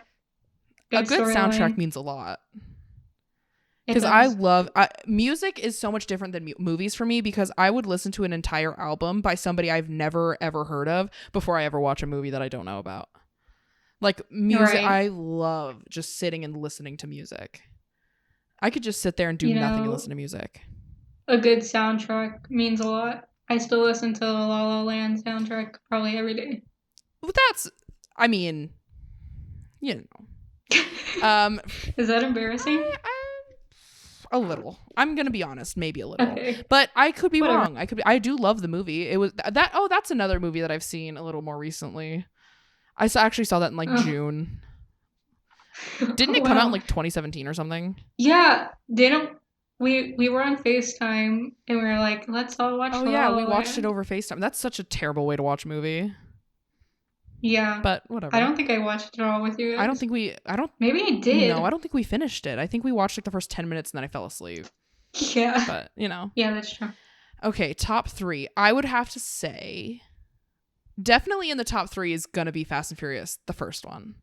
A good soundtrack means a lot. Because I love music is so much different than movies for me, because I would listen to an entire album by somebody I've never ever heard of before I ever watch a movie that I don't know about. Like music, I love just sitting and listening to music. I could just sit there and do nothing and listen to music. A good soundtrack means a lot. I still listen to the La La Land soundtrack probably every day. Well, I mean, you know. Is that embarrassing? A little. I'm gonna be honest, maybe a little. Okay. But I could be wrong. I do love the movie. It was that. Oh, that's another movie that I've seen a little more recently. I actually saw that in like June. Didn't it come out in like 2017 or something? Yeah. We were on FaceTime and we were like, let's all watch. Oh yeah, we watched it over FaceTime. That's such a terrible way to watch a movie. Yeah. But I whatever. don't think I watched it all with you guys. Maybe I did. No, I don't think we finished it. I think we watched like the first 10 minutes and then I fell asleep. Yeah. But, you know. Yeah, that's true. Okay, top 3. I would have to say definitely in the top 3 is gonna be Fast and Furious, the first one.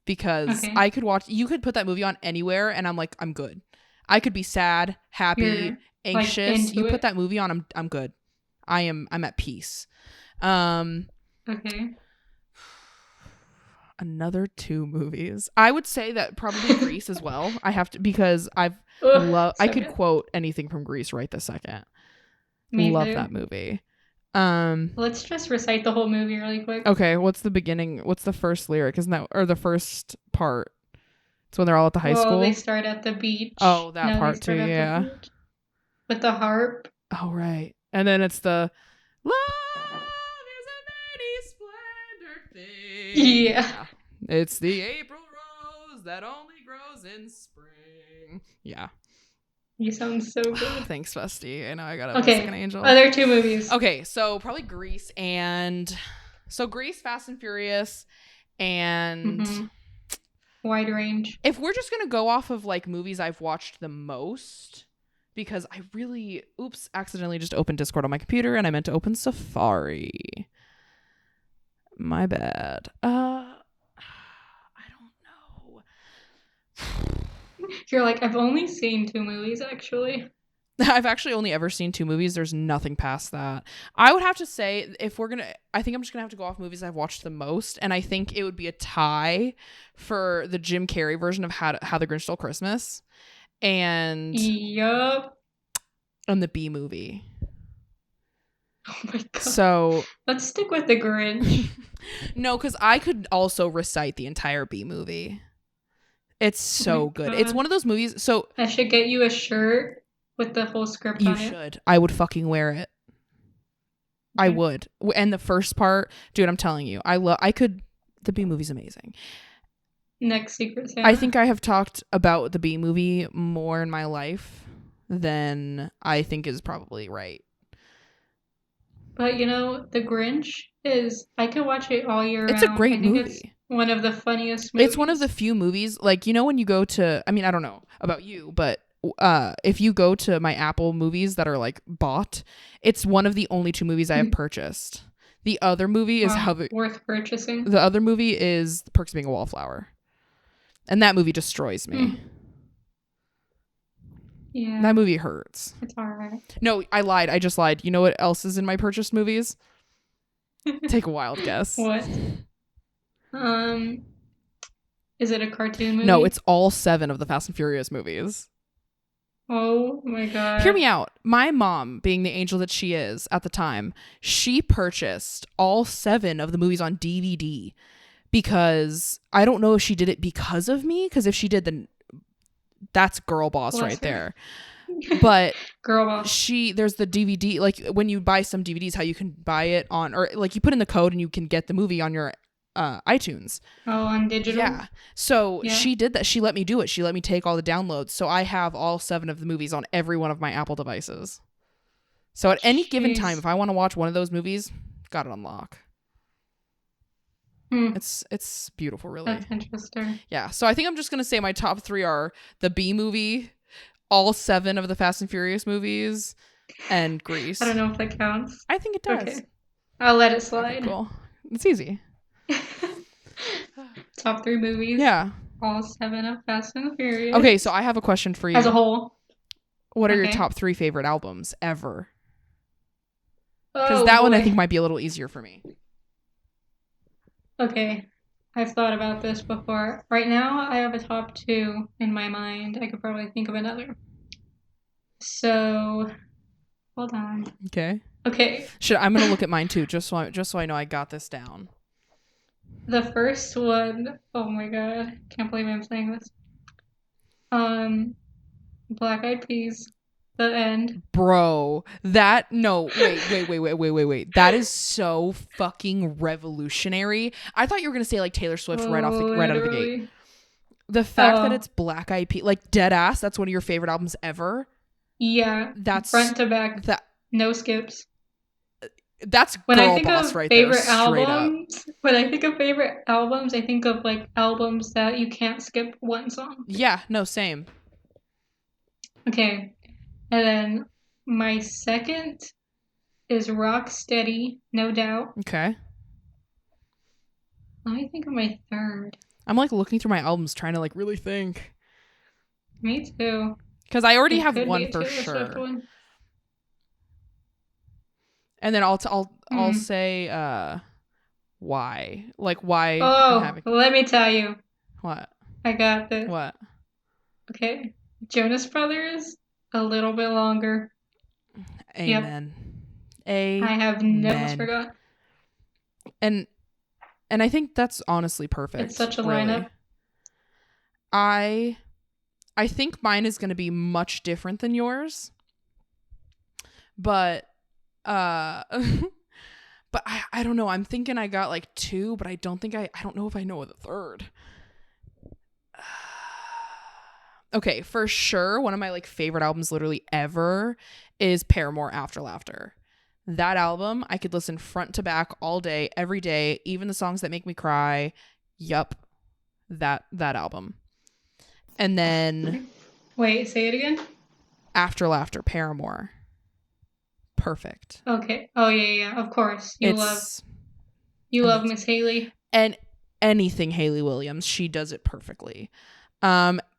Because Okay. you could put that movie on anywhere and I'm like, I'm good. I could be sad, happy, You're, anxious. like, You put it. that movie on, I'm good. I'm at peace. Okay. Another 2 movies. I would say that probably Grease as well. I have to, because I could quote anything from Grease right this second. Me love too. that movie. Let's just recite the whole movie really quick. Okay, what's the beginning? What's the first lyric? Isn't that, or the first part? It's when they're all at the high school. They start at the beach. Oh, that part too, yeah. With the harp. Oh, right. And then it's the love is a many splendored thing. Yeah. It's the April rose that only grows in spring. Yeah. You sound so good. Thanks, Festy. I know I got it. Okay. Like an angel. Other 2 movies. Okay, so probably Grease Grease, Fast and Furious, and wide range. If we're just gonna go off of like movies I've watched the most, because I really accidentally just opened Discord on my computer and I meant to open Safari. My bad. I don't know. You're like, I've only seen 2 movies actually. I've actually only ever seen 2 movies. There's nothing past that. I would have to say, I think I'm just gonna have to go off movies I've watched the most, and I think it would be a tie for the Jim Carrey version of How the Grinch Stole Christmas, and Yup. and the Bee Movie. Oh my god. So let's stick with the Grinch. No, because I could also recite the entire Bee Movie. It's so good. God. It's one of those movies. So I should get you a shirt with the whole script on it. You should. I would fucking wear it. I would. And the first part, dude, I'm telling you, the Bee Movie's amazing. Next Secret Santa. I think I have talked about the Bee Movie more in my life than I think is probably right. But the Grinch I could watch it all year round. It's a great movie. It's one of the funniest movies. It's one of the few movies, like, when you go to, I mean, I don't know about you, but if you go to my Apple movies that are like bought, it's one of the only 2 movies I have purchased. The other movie is worth purchasing. The other movie is The Perks of Being a Wallflower, and that movie destroys me. Yeah, that movie hurts. It's alright. No, I lied. I just lied. You know what else is in my purchased movies? Take a wild guess. What? Is it a cartoon movie? No, it's all 7 of the Fast and Furious movies. Oh my god. Hear me out. My mom, being the angel that she is at the time, she purchased all 7 of the movies on DVD, because I don't know if she did it because of me, because if she did, then that's girl boss right there. But girl boss. There's the DVD, like when you buy some DVDs, how you can buy it on, or like you put in the code and you can get the movie on your iTunes. Oh, on digital? Yeah. So she did that. She let me do it. She let me take all the downloads. So I have all 7 of the movies on every one of my Apple devices. So at any given time, if I want to watch one of those movies, got it on lock. It's beautiful, really. That's interesting. Yeah. So I think I'm just going to say my top 3 are the Bee Movie, all 7 of the Fast and Furious movies, and Grease. I don't know if that counts. I think it does. Okay. I'll let it slide. Okay, cool. It's easy. Top 3 movies. Yeah. All 7 of Fast and Furious. Okay, so I have a question for you. As a whole. What are your top 3 favorite albums ever? Because that one I think might be a little easier for me. Okay. I've thought about this before. Right now, I have a top 2 in my mind. I could probably think of another. So, hold on. Okay. Okay. I'm gonna look at mine too, just so I know I got this down. The first one, oh my god, can't believe I'm saying this. Black Eyed Peas, The End. Bro, wait. That is so fucking revolutionary. I thought you were gonna say like Taylor Swift right out of the gate. The fact that it's Black Eyed Peas, like dead ass, that's one of your favorite albums ever. Yeah, That's front to back. No skips. That's When I girl think boss of right there, favorite straight up. albums, when I think of favorite albums, I think of like albums that you can't skip one song. Yeah, no, same. Okay. And then my second is Rock Steady, no doubt. Okay. Let me think of my third. I'm like looking through my albums trying to like really think. Me too. Because I already It have could be one a for Taylor Swift sure. one. And then I'll say why. Like why I'm Oh, having let me tell you. what? I got this. What? Okay. Jonas Brothers, a little bit longer. Amen. Yep. I have almost forgot. And I think that's honestly perfect. It's such a really. lineup. I think mine is going to be much different than yours. But but I don't know. I'm thinking I got like two, but I don't know if I know the third. Okay, for sure, one of my like favorite albums literally ever is Paramore After Laughter. That album, I could listen front to back all day, every day, even the songs that make me cry. Yup. That album. And then wait, say it again. After Laughter, Paramore. Perfect. Okay. Oh yeah, of course. You love Miss Haley. And anything Hayley Williams, she does it perfectly.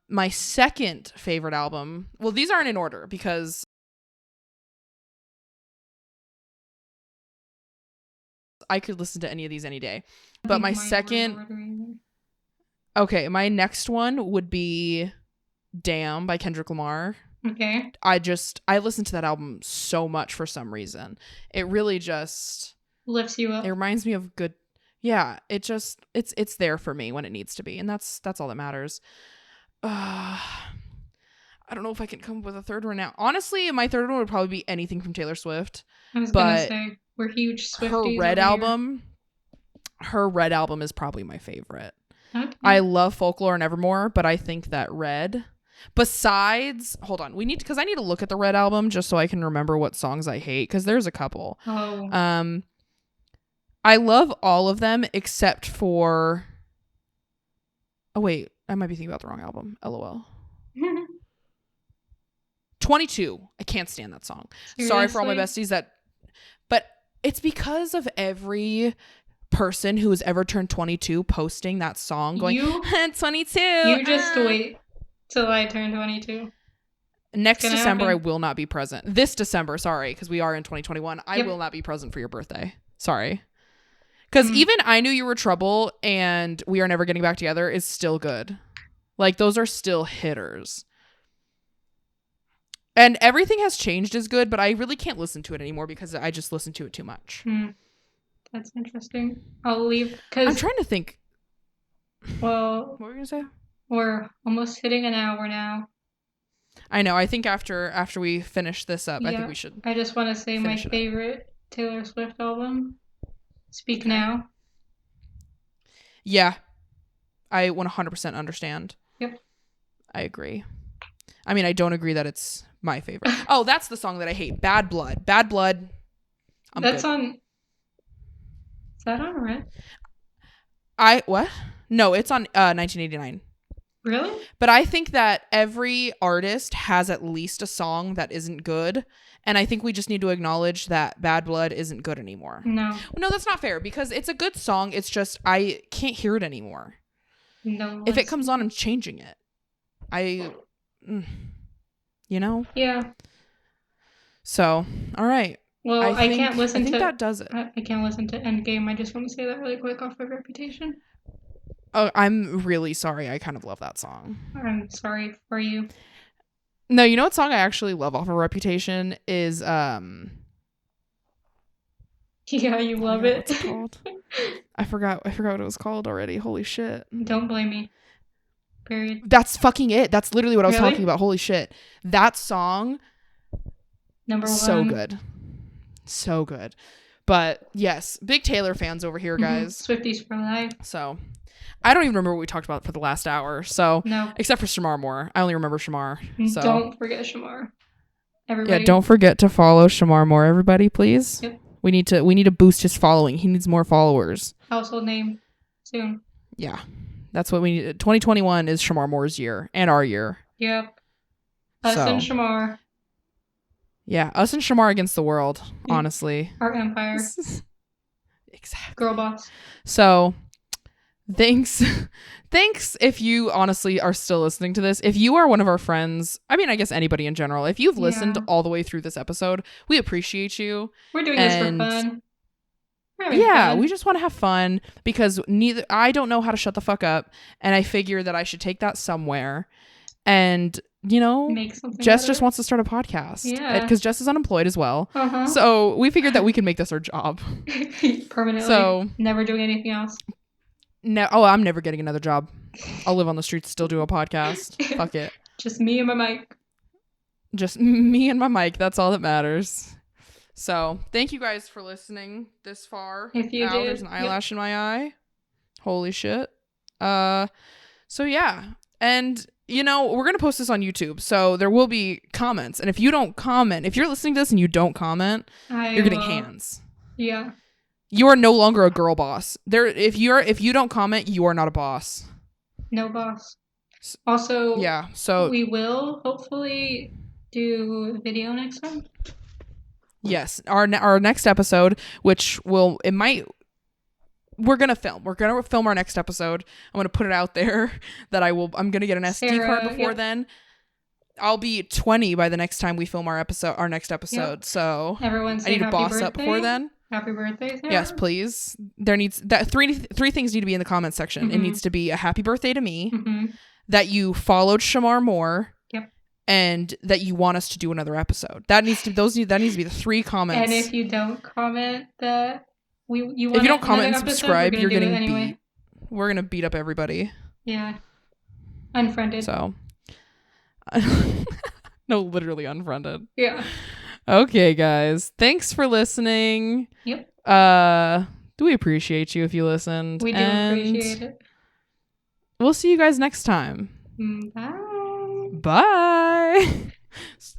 My second favorite album, well, these aren't in order because I could listen to any of these any day. But my second, okay, my next one would be Damn by Kendrick Lamar. Okay. I listened to that album so much for some reason. It really just lifts you up. It reminds me of good. Yeah, it's there for me when it needs to be, and that's all that matters. I don't know if I can come up with a third one now. Honestly, my third one would probably be anything from Taylor Swift. I was gonna say we're huge Swifties. Her Red album is probably my favorite. Okay. I love Folklore and Evermore, but I think that Red. Besides, hold on, because I need to look at the Red album just so I can remember what songs I hate, because there's a couple. Oh. I love all of them except for. Oh wait, I might be thinking about the wrong album. LOL. 22. I can't stand that song. Seriously? Sorry for all my besties but it's because of every person who has ever turned 22 posting that song going 22. You just wait till I turn 22. Next December, I will not be present. This December, sorry, because we are in 2021. I will not be present for your birthday. Sorry. Because even I Knew You Were Trouble and We Are Never Getting Back Together is still good. Like, those are still hitters. And Everything Has Changed is good, but I really can't listen to it anymore because I just listen to it too much. That's interesting. I'll leave because I'm trying to think. Well, what were you gonna say? We're almost hitting an hour now. I know. I think after we finish this up, I think we should. I just want to say my favorite Taylor Swift album, Speak Now. Yeah, I 100% understand. Yep. I agree. I mean, I don't agree that it's my favorite. Oh, that's the song that I hate. Bad Blood. Bad Blood. That's good. Is that on Red? What? No, it's on 1989. Really? But I think that every artist has at least a song that isn't good. And I think we just need to acknowledge that Bad Blood isn't good anymore. No, that's not fair because it's a good song. It's just I can't hear it anymore. No. If it comes on, I'm changing it. Yeah. So, all right. Well, I can't listen to... I think that does it. I can't listen to Endgame. I just want to say that really quick off of Reputation. Oh, I'm really sorry. I kind of love that song. I'm sorry for you. No, you know what song I actually love off of Reputation is Yeah, you love it. What's it called? I forgot what it was called already. Holy shit. Don't blame me. Period. That's fucking it. That's literally what I was talking about. Holy shit. That song. Number one. So good. So good. But yes, big Taylor fans over here, guys. Swifties for life. So I don't even remember what we talked about for the last hour. So no, except for Shamar Moore. I only remember Shamar. So don't forget Shamar. Everybody. Yeah, don't forget to follow Shamar Moore, everybody, please. Yep. We need to boost his following. He needs more followers. Household name soon. Yeah. That's what we need. 2021 is Shamar Moore's year and our year. Yep. Us and Shamar. Yeah, us and Shamar against the world, honestly. Our empire. Exactly. Girl boss. So, thanks if you honestly are still listening to this. If you are one of our friends, I mean, I guess anybody in general, if you've listened all the way through this episode, we appreciate you. We're doing this for fun. Yeah, we just want to have fun because I don't know how to shut the fuck up, and I figure that I should take that somewhere. And Jess just wants to start a podcast. Yeah, because Jess is unemployed as well. So we figured that we could make this our job permanently. So never doing anything else. No, I'm never getting another job. I'll live on the streets, still do a podcast. Fuck it. Just me and my mic. Just me and my mic. That's all that matters. So thank you guys for listening this far. If you did, there's an eyelash in my eye. Holy shit. So yeah, and we're gonna post this on YouTube, so there will be comments. And if you don't comment, if you're listening to this and you don't comment, you're getting hands. Yeah. You are no longer a girl boss. If you don't comment, you are not a boss. No boss. Also, yeah. So we will hopefully do video next time. Yes, our next episode, we're gonna film. We're gonna film our next episode. I'm gonna put it out there that I'm gonna get an SD card before then. I'll be 20 by the next time we film our next episode. Yep. So everyone say I need to boss up before then. Happy birthday, Sarah. Yes, please. There needs that three things need to be in the comment section. Mm-hmm. It needs to be a happy birthday to me, that you followed Shamar Moore, and that you want us to do another episode. That needs to be the 3 comments. And if you don't comment that if you don't comment and subscribe, you're getting beat. We're gonna beat up everybody. Yeah, unfriended. So, no, literally unfriended. Yeah. Okay, guys. Thanks for listening. Yep. We appreciate you if you listened. We do appreciate it. We'll see you guys next time. Bye. Bye.